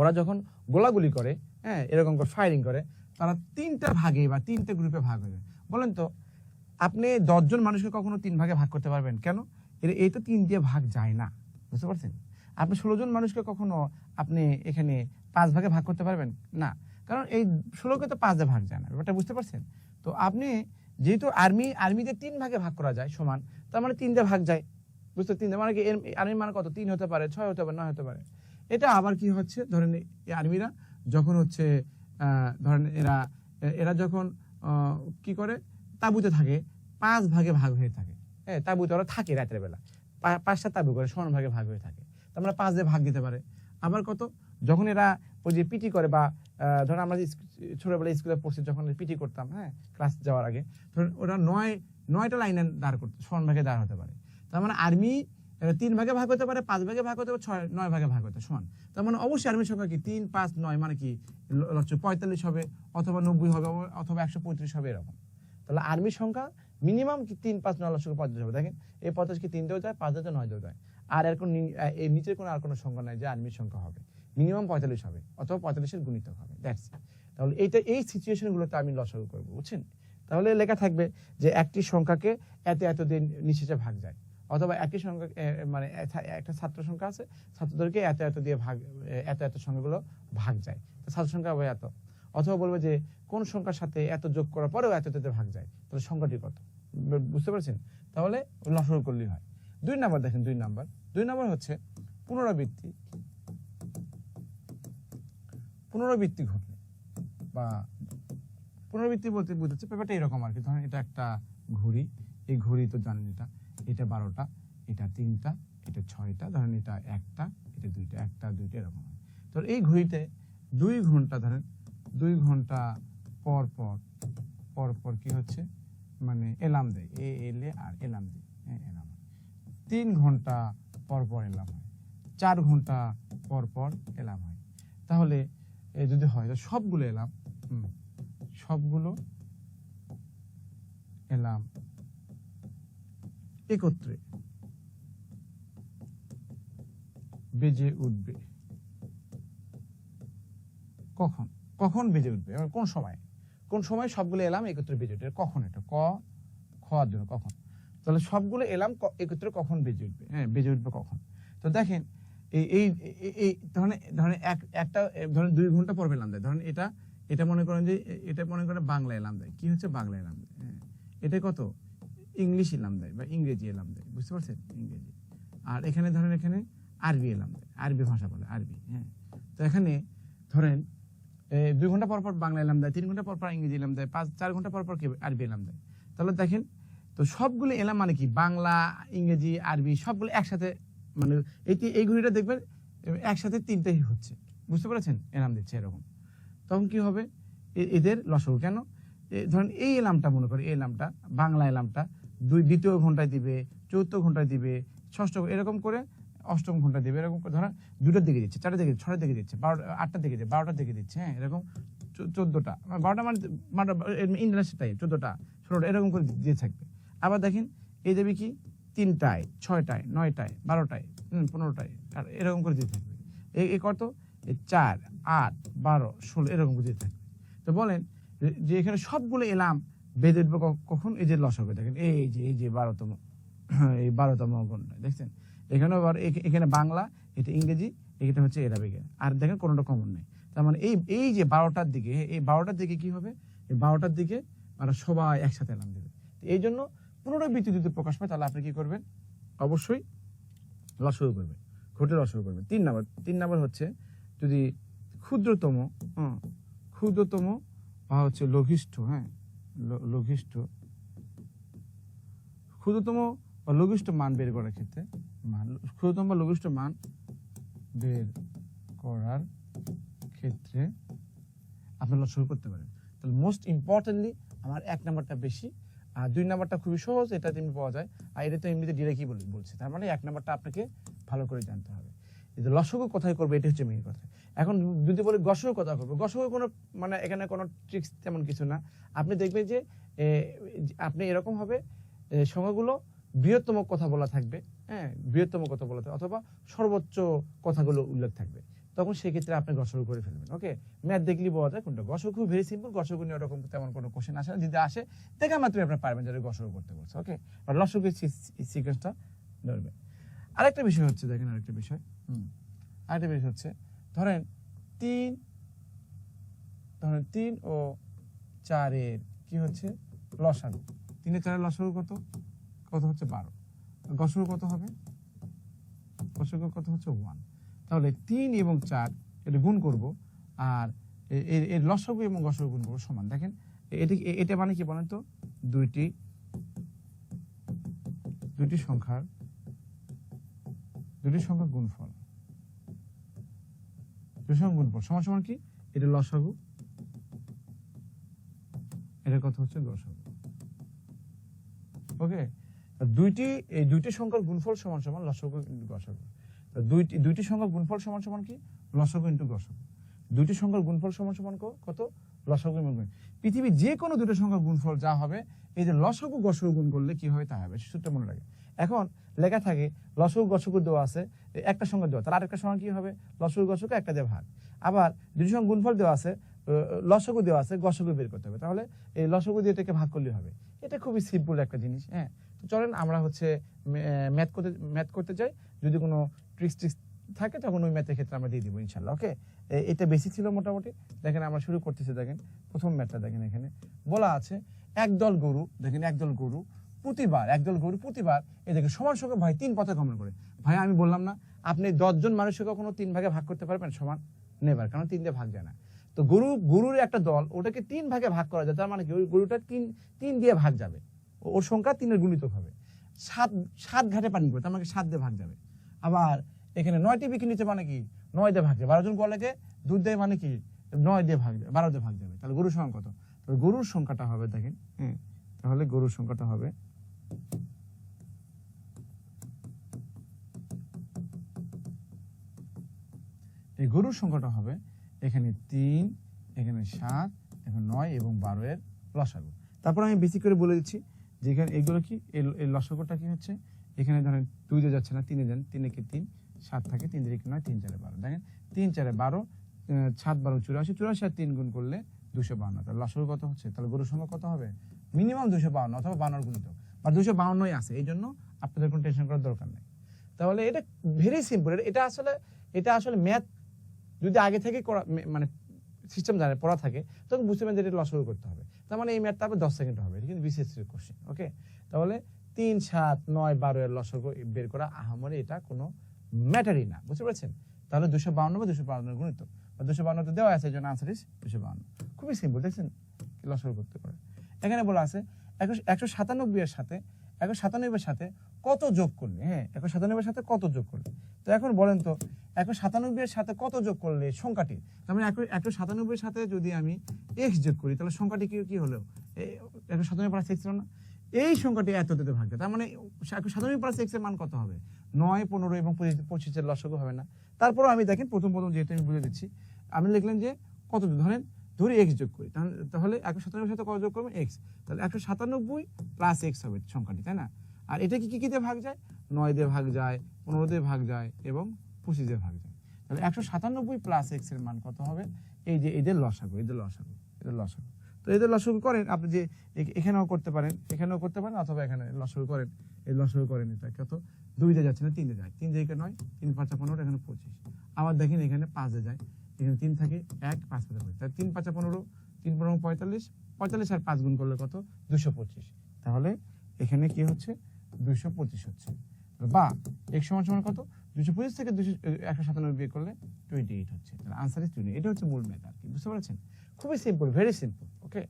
ওরা যখন গোলাগুলি করে, হ্যাঁ, এরকম করে ফায়ারিং করে, তারা 3টা ভাগে বা 3টে গ্রুপে ভাগ হয়ে যায়। বলেন তো আপনি 10 জন মানুষকে কখনো 3 ভাগে ভাগ করতে পারবেন? কেন? এই তো 3 দিয়ে ভাগ যায় না। বুঝতে পারছেন? আপনি 16 জন মানুষকে কখনো আপনি এখানে 5 ভাগে ভাগ করতে পারবেন না, কারণ এই 16কে তো 5 দিয়ে ভাগ যায় না। ব্যাপারটা বুঝতে পারছেন? তো আপনি যেহেতু আর্মিতে 3 ভাগে ভাগ করা যায় সমান, তার মানে 3 দিয়ে ভাগ যায়। বুঝতে 3 মানে কি আর্মির মান কত? 3 হতে পারে, 6 হতে পারে, 9 হতে পারে। এটা আবার কি হচ্ছে? ধরেন এই আর্মিরা যখন হচ্ছে ধরেন এরা যখন কি করে? তাঁবুতে থাকে, 5 ভাগে ভাগ হয়ে থাকে। হ্যাঁ, তাঁবুতে ওরা থাকে রাতের বেলা, 5টা তাঁবু করে সমান ভাগে ভাগ হয়ে থাকে। তার মানে 5 দিয়ে ভাগ দিতে পারে। আবার কত? যখন এরা ওই যে পিটি করে বা ধরেন আমরা ছোটবেলায় স্কুলে পড়ছি, যখন পিটি করতাম, হ্যাঁ, ক্লাস যাওয়ার আগে, ধরেন ওরা 9টা লাইনে দাঁড় করতে, সমান ভাগে দাঁড় হতে পারে। তার মানে আর্মি 3 ভাগে ভাগ হতে পারে, 5 ভাগে ভাগ হতে পারে, 6 9 ভাগে ভাগ হতে সমান। তার মানে অবশ্যই আর্মির সংখ্যা কি 3 5 9 মানে কি 45 হবে অথবা 90 হবে অথবা 135 হবে এরকম। তাহলে আর্মির সংখ্যা মিনিমাম কি 3 5 9 লক্ষ 50 হবে। দেখেন এই 50 কি 3 দিয়েও যায়, 5 দিয়েও যায়, 9 দিয়েও যায়। আর এর কোন এই নিচের কোনো আর কোনো সংখ্যা নাই যে আর্মির সংখ্যা হবে। মিনিমাম 45 হবে অথবা 45 এর গুণিতক হবে। That's it. তাহলে এই সিচুয়েশনগুলোতে আমি লসাগু করব, বুঝছেন? তাহলে লেখা থাকবে যে একটি সংখ্যাকে এত দিন নিচে ভাগ যায়, অথবা একই সংখ্যা মানে একটা ছাত্র সংখ্যা আছে, ছাত্রদেরকে এত দিয়ে ভাগ, এত সংখ্যাগুলো ভাগ যায়, তো ছাত্র সংখ্যা হবে এত। অথবা বলবে যে কোন সংখ্যার সাথে এত যোগ করার পরেও এততে ভাগ যায়, তাহলে সংখ্যাটি কত? বুঝতে পারছেন? তাহলে লসাগু করলেই হয়। 2 নাম্বার দেখেন, 2 নাম্বার হচ্ছে পুনরাবৃত্তি ঘটলে বা পুনরাবৃত্তি বলতে বুঝাচ্ছে ব্যাপারটা এরকম আর কি। ধরেন এটা একটা ঘড়ি, এই ঘড়ি তো জানেন এটা 12টা, এটা 3টা, এটা 6টা, ধরেন এটা 1টা, এটা 2টা, 1টা 2টা এরকম হয়। তো এই ঘড়িতে 2 ঘন্টা, ধরেন 2 ঘন্টা পর পর কি হচ্ছে মানে এলার্ম দেয়, এলে আর এলার্ম দেয়, এলার্ম। 3 ঘন্টা পর এলার্ম হয়, 4 ঘন্টা পর এলার্ম হয়। তাহলে যদি হয় সবগুলো এলার্ম, সবগুলো এলার্ম একত্রে বেজে উঠবে কখন? কখন বেজে উঠবে, কোন সময় সবগুলো এলার্ম একত্রে বেজে উঠবে, কখন? এটা খাওয়ার জন্য কখন। তাহলে সবগুলো এলার্ম একত্রে কখন বেজে উঠবে, বেজে উঠবে কখন? তো দেখেন এই ধরেন একটা ধরেন 2 ঘন্টা পর এলার্ম দেয়, ধরেন এটা মনে করেন যে এটা মনে করেন বাংলা এলার্ম দেয়। কি হচ্ছে বাংলা এলার্ম দেয়? এটা কত ইংলিশ এলার্ম দেয় বা ইংরেজি এলার্ম দেয়, বুঝতে পারছেন? ইংরেজি। আর এখানে ধরেন এখানে আরবি এলার্ম দেয়, আরবি ভাষা বলে, আরবি। তো এখানে ধরেন 2 ঘন্টা পর বাংলা এলার্ম দেয়, 3 ঘন্টা পর ইংরেজি এলার্ম দেয়, 4 ঘন্টা পর কি আরবি এলার্ম দেয়। তাহলে দেখেন তো সবগুলো এলার্ম মানে কি বাংলা, ইংরেজি, আরবি সবগুলো একসাথে, মানে এই ঘড়িটা দেখবেন একসাথে 3টাই হচ্ছে, বুঝতে পেরেছেন? এলার্ম দিচ্ছে এরকম। তখন কি হবে এদের লসাগু? কেন ধরেন এই এলার্মটা মনে করি, এই এলার্মটা বাংলা এলার্মটা দ্বিতীয় ঘন্টায় দিবে, চতুর্থ ঘন্টায় দিবে, ষষ্ঠ এরকম করে অষ্টম ঘন্টা দিবে, এরকম করে ধরেন 2টার দিকে দিচ্ছে, 4টার দিকে, 6টার দিকে দিচ্ছে, 8টার দিকে দিচ্ছে, 12টার দিকে দিচ্ছে, এরকম 14টা, 12টা মানে ইন্টারন্যাশনাল টাইম, 14টা 16টা এরকম করে দিয়ে থাকবে। আবার দেখেন এই দেবে কি 3টায়, 6টায়, 9টায়, 12টায়, 15টায়, আর এরকম করে দিয়ে থাকবে। এই কত 4, 8, 12, 16 এরকম করে দিয়ে থাকবে। তো বলেন যে এখানে সবগুলো এলার্ম বেজে উঠবে কখন? এই যে লসাগু দেখেন, এই যে 12তম, এই 12তম ঘন্টা দেখছেন। এখানে আবার এখানে বাংলা, এটা ইংরেজি, এটা হচ্ছে এরাবিক, আর দেখেন কোনোটা কমন নেই। তার মানে এই যে 12টার দিকে, এই 12টার দিকে কি হবে? এই 12টার দিকে আমরা সবাই একসাথে এলার্ম দেবে। এই জন্য পুনরাবৃত্তি যদি প্রকাশ পায় তাহলে আপনি কি করবেন? অবশ্যই লসাগু করবেন, ঘটির লসাগু করবেন। 3 নাম্বার হচ্ছে যদি ক্ষুদ্রতম বা হচ্ছে লঘিষ্ঠ, ক্ষুদ্রতম বা লঘিষ্ঠ মান বের করার ক্ষেত্রে, ক্ষুদ্রতম বা লঘিষ্ঠ মান বের করার ক্ষেত্রে আপনি লসাগু করতে পারেন। তাহলে মোস্ট ইম্পর্টেন্টলি আমার 1 নাম্বারটা বেশি, আর 2 নাম্বারটা খুবই সহজ, এটা তেমনি পাওয়া যায়, আর এটা তো এমনিতে ডিরেক্টই বলছে। তার মানে 1 নাম্বারটা আপনাকে ভালো করে জানতে হবে। এই যে লসাগু কোথায় করবে এটা হচ্ছে মেইন কথা। এখন যদি বলি গসাগু কোথায় করবে, গসাগু কোনো মানে এখানে কোনো ট্রিক্স তেমন কিছু না। আপনি দেখবেন যে আপনি এরকম হবে সংখ্যাগুলো বৃহত্তম কথা বলা থাকবে, বৃহত্তম কথা বলা থাকবে, অথবা সর্বোচ্চ কথাগুলো উল্লেখ থাকবে, তখন সেক্ষেত্রে আপনি গসাগু করে ফেলবেন। ওকে, ম্যাথ দেখলেই পাওয়া যায় কোনটা গসাগু। খুব ভেরি সিম্পল, গসাগু নিয়ে ওরকম তেমন কোনো কোশ্চেন আসে না, যদি আসে দেখা মাত্রই আপনি পারবেন যে গসাগু করতে বলছে। ওকে, আর লসাগুর সিকোয়েন্সটা ধরবেন। আরেকটা বিষয় হচ্ছে, দেখেন আরেকটা বিষয় হচ্ছে ধরেন 3 ও 4 এর কি হচ্ছে লসাগু। 3 এর 4 এর লসাগু কত হচ্ছে 12। গসাগু কত হবে? গসাগু কত হচ্ছে 1। তাহলে 3 এবং 4 এটা গুণ করব, আর এর লসাগু এবং গসাগু গুণ করব সমান। দেখেন এটা মানে কি বলেন তো? দুইটি সংখ্যার গুণফল, সমান সমান কি? এটা লসাগু, এটা কত হচ্ছে গসাগু। ওকে, এই দুইটি সংখ্যার গুণফল সমান সমান লসাগু ইনটু গসাগু। দুইটি সংখ্যার গুণফল সমান সমান কি? লসাগু ইনটু গসাগু। দুইটি সংখ্যার গুণফল সমান সমান কত? লসাগু এবং গসাগু। পৃথিবীর যে কোনো দুটো সংখ্যার গুণফল যা হবে, এই যে লসাগু গসাগু গুণ করলে কি হবে তা হবে, সূত্রটা মনে রাখে। এখন লেখা থাকে লসাগু গসাগু দেওয়া আছে, একটা সংখ্যা দেওয়া, তার আরেকটা সংখ্যা কি হবে? লসাগু গসাগু একটা দিয়ে ভাগ। আবার দুটি সংখ্যা গুণফল দেওয়া আছে, লসাগু দেওয়া আছে, গসাগু বের করতে হবে, তাহলে এই লসাগু দিয়ে এটাকে ভাগ করলে হবে। এটা খুবই সিম্পল একটা জিনিস। তো চলেন আমরা হচ্ছে ম্যাথ করতে যাই, যদি কোনো ট্রিক্স থাকে তখন ওই ম্যাথের ক্ষেত্রে আমরা দিয়ে দিব ইনশাল্লাহ। ওকে, এটা বেসিক ছিল মোটামুটি। দেখেন আমরা শুরু করতেছি, দেখেন প্রথম ম্যাথটা দেখেন, এখানে বলা আছে একদল গরু, দেখেন একদল গরু প্রতিবার এই দেখেন সমান সংখ্যক ভাই 3 পথে গমন করে। ভাই আমি বললাম না আপনি 10 জন মানুষকে কখনো 3 ভাগে ভাগ করতে পারবেন সমান? নেভার, কারণ 3 দিয়ে ভাগ যায় না। তো তো গরুর একটা দল, ওটাকে 3 ভাগে ভাগ করা যায়, তার মানে কি ওই গরুটা 3 দিয়ে ভাগ যাবে, ওর সংখ্যা 3 এর গুণিতক হবে। 7 ঘাটে পানি পড়ে, তার মানে 7 দিয়ে ভাগ যাবে। আবার এখানে 9টি বিক্রি নিচে মানে কি 9 দিয়ে ভাগ যাবে। 12 জন গোয়ালাকে দুধ দেয় মানে কি 9 দিয়ে ভাগ যাবে, 12 দিয়ে ভাগ যাবে। তাহলে গরুর সংখ্যা কত? তাহলে গরুর সংখ্যাটা হবে, দেখেন, তাহলে গরুর সংখ্যাটা হবে এই গরুর সংখ্যাটা হবে এখানে 3, এখানে 7, এখানে 9 এবং 12 এর লসাগু। তারপর আমি বেশি করে বলে দিচ্ছি যে এখানে এগুলো কি এই লসাগুটা কি হচ্ছে, এখানে ধরেন 2 দিয়ে যাচ্ছে না, 3 এ যান, 3 একে 3, 7 থাকে, 3 দিয়ে 9, 3 4 12। দেখেন 3 4 12, 7 12 84, 84 আর 3 গুণ করলে 252। তাহলে লসাগু কত হচ্ছে? তাহলে গরুর সংখ্যা কত হবে? মিনিমাম 252 অথবা 52 গুণিতক বা 252ই আছে, এই জন্য আপনাদের কোনো টেনশন করার দরকার নেই। তাহলে এটা ভেরি সিম্পল। এটা আসলে ম্যাথ যদি আগে থেকে মানে সিস্টেম জানে পড়া থাকে, তখন বুঝতে পারেন যে এটা লসাগু করতে হবে। তার মানে এই ম্যাথটা 10 সেকেন্ড হবে। এটা কিন্তু বিসিএস এর কোশ্চেন। ওকে, তাহলে 3 7 9 12 এর লসাগু বের করা আহামরি এটা কোনো ম্যাটারই না, বুঝতে পেরেছেন? তাহলে 252 বা 252 গুণিত বা 252 তো দেওয়া আছে, এর জন্য आंसर ইজ 252। খুবই সিম্পল, দেখছেন কি লসাগু করতে পারে। এখানে বলা আছে 197 এর সাথে 197 এর সাথে কত যোগ করলে, 197 এর সাথে কত যোগ করলে। তো এখন বলেন তো 197 এর সাথে কত যোগ করলে সংখ্যাটি, তার মানে 197 এর সাথে যদি আমি x যোগ করি তাহলে সংখ্যাটি কি হলো? 197 প্লাস x ছিল না, এই সংখ্যাটি এততে ভাগ যায়। তার মানে 197 প্লাস x এর মান কত হবে? 9 15 এবং 25 এর লসাগু হবে না? তারপর আমি দেখেন প্রথম যেহেতু আমি বুঝে দিচ্ছি, আমি লিখলাম যে কত, ধরি x যোগ করি, তাহলে 197 এর সাথে কত যোগ করবেন? x। তাহলে 197 প্লাস x হবে সংখ্যাটি, তাই না? আর এটা কি দিয়ে ভাগ যায়? 9 দিয়ে ভাগ যায়, 15 দিয়ে ভাগ যায় এবং 25 দিয়ে ভাগ যায়। তাহলে 197 প্লাস x এর মান কত হবে? এই যে এদের লসাগু। তো এদের লসাগু করেন আপনি, যে এখানেও করতে পারেন, অথবা এখানে লসাগু করেন। এই লসাগু করেন, এটা কত? 2 দিয়ে যাচ্ছে না, 3 দিয়ে যায়, 3 দিয়ে 9, 3 5 15, এখানে 25। আবার দেখেন এখানে 5 দিয়ে যায়, এখানে 3 থাকে, 1 5 5, তাহলে 3 5 15, 3 15 45, 45 আর 5 গুণ করলে কত? 225। তাহলে এখানে কি হচ্ছে? 225 হচ্ছে। বা x সমান কত? 225 থেকে 197 বিয়োগ করলে 28 হচ্ছে। তাহলে आंसर ইজ 28। এটা হচ্ছে মূল ম্যাথ আর কি, বুঝতে পারছেন? খুবই সিম্পল, ভেরি সিম্পল। ওকে,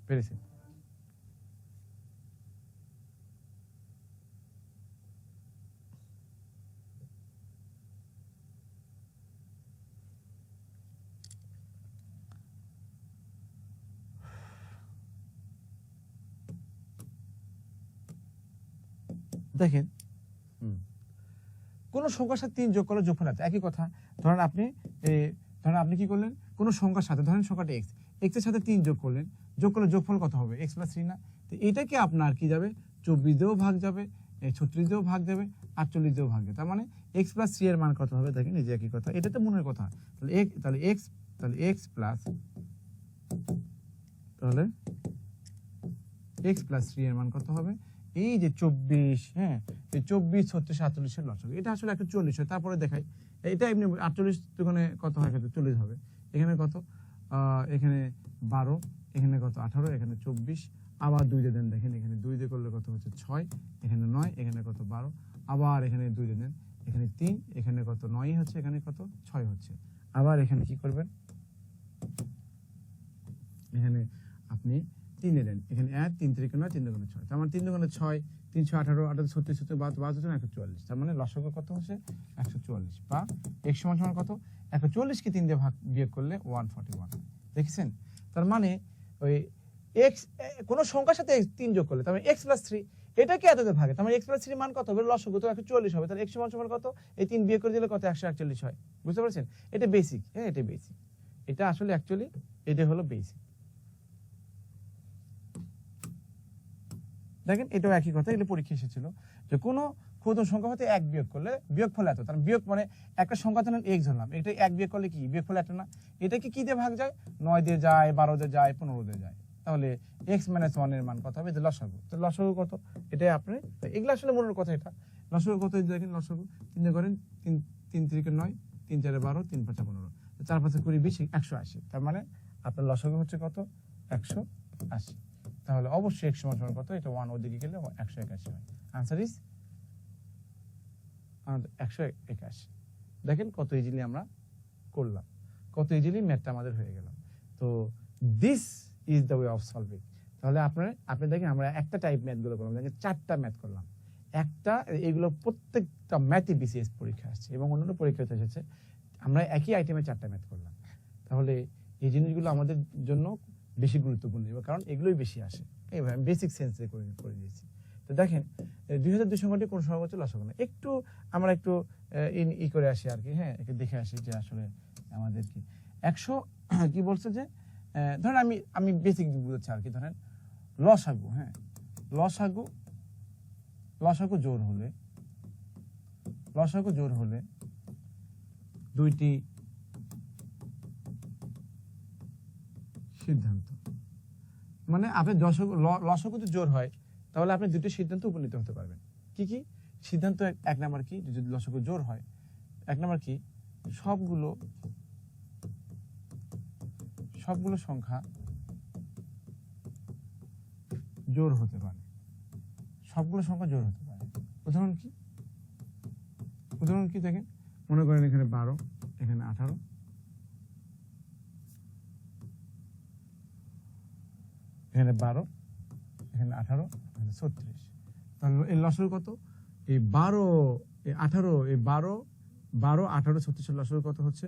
ভেরি সিম্পল। দেখেন, কোন সংখ্যার সাথে 3 যোগ করলে যোগফল আছে, একই কথা। ধরেন আপনি কি করলেন, কোন সংখ্যার সাথে, ধরেন সংখ্যাটা x এর সাথে 3 যোগ করলেন, যোগ করলে যোগফল কত হবে? x 3 না? তো এটাকে আপনার কি যাবে? 24 দিয়েও ভাগ যাবে, 36 দিয়েও ভাগ যাবে, 48 দিয়েও ভাগ যাবে। তার মানে x 3 এর মান কত হবে? দেখেন এই যে একই কথা, এটা তো মনের কথা। তাহলে x প্লাস 3 এর মান কত হবে? এই যে 24, এই 24 36 48 এর লসাগু। এটা আসলে 140 হয়। তারপরে দেখাই, এটা এমনি 48 দোকানে কত হয়? 40 হবে। এখানে কত? এখানে 12, এখানে কত? 18, এখানে 24, আবার 2 দিয়ে দেন, দেখেন এখানে 2 দিয়ে করলে কত হচ্ছে? 6, এখানে 9, এখানে কত? 12, আবার এখানে 2 দিয়ে দেন, এখানে 3, এখানে কত? 9 হচ্ছে, এখানে কত? 6 হচ্ছে। আবার এখানে কি করবেন? এখানে আপনি 3 দেন, এখানে 1 3 3 9 3 2 6, তার মানে 3 2 6, 3 6 18 18 36 36 52 144। তার মানে লসাগু কত হচ্ছে? 144। বা x সমান কত? 140 কে 3 দিয়ে বিয়োগ করলে 141। দেখেছেন? তার মানে ওই x কোন সংখ্যার সাথে 3 যোগ করলে, তার মানে x 3, এটাকে এততে ভাগে, তার মানে x 3 মান কত হবে? লসাগু তো 140 হবে। তাহলে x সমান কত? এই 3 বিয়োগ করে দিলে কত? 141 হয়। বুঝতে পারছেন? এটা বেসিক, এটা বেসিক। এটা আসলে অ্যাকচুয়ালি এটা হলো বেসিক। দেখেন এটাও একই কথা, এটা পরীক্ষা এসেছিল যে কোনো ক্ষুদ্র সংখ্যা হতে 1 বিয়োগ করলে বিয়োগফল এত। তার বিয়োগ মানে একটা সংখ্যা ধরেন x ধরলাম, এটা 1 বিয়োগ করলে কি বিয়োগফল এত না? এটা কি দিয়ে ভাগ যায়? 9 দিয়ে যায়, 12 দিয়ে যায়, 15 দিয়ে যায়। তাহলে x - 1 এর মান কত হবে? যে লসাগু। তো লসাগু কত? এটাই আপনি, এগুলা আসলে মনের কথা। এটা লসাগু কত? দেখেন লসাগু 3 দিয়ে করেন, 3 3 9, 3 4 12, 3 5 15, 4 5 20 20 180। তার মানে আপনার লসাগু হচ্ছে কত? 180। তাহলে অবশ্যই x সমান কত? এটা 1 ওদিকে গেলে 181 হয়। Answer is 181। দেখেন কত ইজিলি আমরা করলাম, কত ইজিলি ম্যাথটা আমাদের হয়ে গেল। তো this is the way of solving. তাহলে আপনি দেখেন আমরা একটা টাইপ ম্যাথগুলো করলাম, দেখেন 4টা ম্যাথ করলাম। এগুলো প্রত্যেকটা ম্যাথই বিসিএস পরীক্ষা আসছে এবং অন্যান্য পরীক্ষাতে এসেছে। আমরা একই আইটেমে 4টা ম্যাথ করলাম। তাহলে এই জিনিসগুলো আমাদের জন্য বেশি গুরুত্বপূর্ণ, কারণ এগুলোই বেশি আসে। এইভাবে আমি বেসিক সেন্সে করে দিয়েছি। তো দেখেন 2002 সংখ্যাটি কোন সংখ্যা হচ্ছে লসাগু না, একটু আমরা একটু ই করে আসি আর কি, হ্যাঁ একটু দেখে আসি যে আসলে আমাদের কি 100 কি বলছে যে ধরেন আমি বেসিক বুঝাচ্ছি আর কি। ধরেন লসাগু, হ্যাঁ লসাগু জোর হলে দুইটি সিদ্ধান্ত, মানে আপনি লসাগু যদি জোর হয় তাহলে আপনি দুটি সিদ্ধান্ত উপনীত হতে পারবেন। কি কি সিদ্ধান্ত? এক নাম্বার কি, যদি লসাগু জোর হয়, এক নাম্বার কি, সবগুলো সংখ্যা জোর হতে পারে, সবগুলো সংখ্যা জোর হতে পারে। উদাহরণ কি দেখেন, মনে করেন এখানে 12, এখানে 18, এখানে 12, এখানে 18, এখানে 36। তাহলে এই লসাগু কত? এই 12, এই 18, এই 12, 18, 36 লসাগু কত হচ্ছে?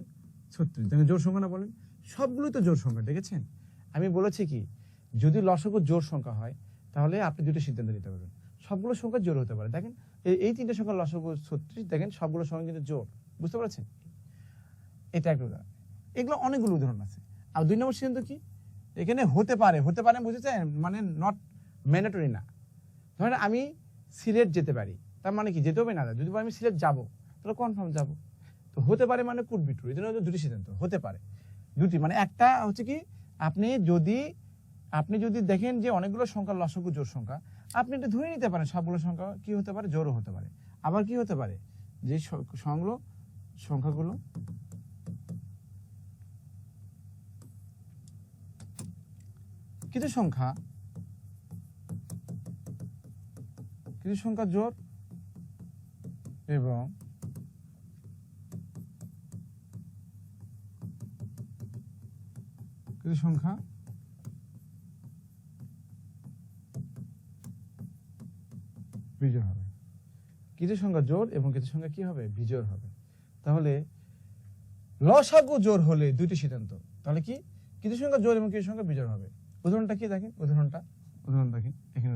36। দেখেন জোর সংখ্যা না বলেন, সবগুলোই তো জোর সংখ্যা। দেখেছেন আমি বলেছি কি, যদি লসাগু জোর সংখ্যা হয় তাহলে আপনি দুটো সিদ্ধান্ত নিতে পারবেন, সবগুলো সংখ্যা জোর হতে পারে। দেখেন এই 3টে সংখ্যা লসাগু 36, দেখেন সবগুলো সংখ্যা কিন্তু জোর। বুঝতে পারছেন? এটা একটা উদাহরণ। এগুলো অনেকগুলো উদাহরণ আছে। আর 2 নম্বর সিদ্ধান্ত কি, এখানে হতে পারে বুঝেছেন, মানে নট ম্যান্ডেটরি না। ধরেন আমি সিলেট যেতে পারি, তার মানে কি যেতে হবে না, যদি আমি সিলেট যাব তাহলে কনফার্ম যাব। তো হতে পারে মানে কুড বি ট্রু, এই জন্য দুটি সিদ্ধান্ত হতে পারে, দুটি। মানে একটা হচ্ছে কি, আপনি যদি দেখেন যে অনেকগুলো সংখ্যা লসাগু জোর সংখ্যা, আপনি এটা ধরে নিতে পারেন সবগুলো সংখ্যা কি হতে পারে, জোরও হতে পারে। আবার কি হতে পারে, যে সংখ্যাগুলো কিছু সংখ্যা জোর এবং কিছু সংখ্যা বিজোড় হবে। কিছু সংখ্যা জোর এবং কিছু সংখ্যা কি হবে, বিজোড় হবে। তাহলে লসাগু জোর হলে দুইটি সিদ্ধান্ত, তাহলে কি কিছু সংখ্যা জোর এবং কিছু সংখ্যা বিজোড় হবে। উদাহরণটা কি দেখেন, উদাহরণটা দেখেন, এখানে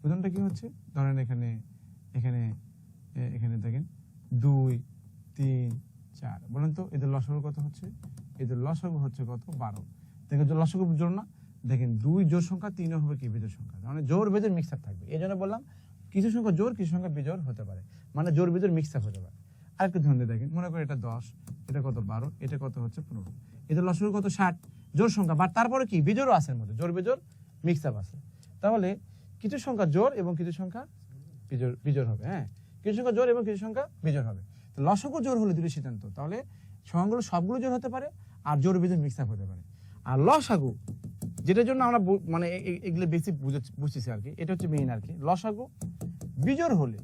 উদাহরণটা কি হচ্ছে, ধরেন এখানে দেখেন 2, 3, 4, বলেন তো এদের লসাগু কত হচ্ছে? এদের লসাগু হচ্ছে কত? 12। দেখেন লসাগু জোর না, দেখেন 2 জোর সংখ্যা, 3 হবে কি বিজোড় সংখ্যা, মানে জোর বিজোড় মিক্সআপ থাকবে। এই জন্য বললাম কিছু সংখ্যা জোর, কিছু সংখ্যা বিজোড় হতে পারে, মানে জোর বিজোড় মিক্সআপ হতে পারে। আরেকটু ধ্যান দিয়ে দেখেন, মনে করেন এটা 10, এটা কত 12, এটা কত হচ্ছে 15। এদের লসাগু কত? 60, জোর সংখ্যা, বাট তারপরে কি বিজোড়ও আছে এর মধ্যে, জোর বিজোড় মিক্সআপ আছে। তাহলে কিছু সংখ্যা জোর এবং কিছু সংখ্যা বিজোড় হবে। হ্যাঁ, কিছু সংখ্যা জোর এবং কিছু সংখ্যা বিজোড় হবে। তো লসাগু জোর হলে দুটি সিদ্ধান্ত, তাহলে সংখ্যাগুলো সবগুলো জোর হতে পারে আর জোর বিজোড় মিক্সআপ হতে পারে। আর লসাগু, যেটার জন্য আমরা মানে এগুলো বেসিক বুঝতেছি আর কি, এটা হচ্ছে মেইন আর কি। লসাগু বিজোড় হলে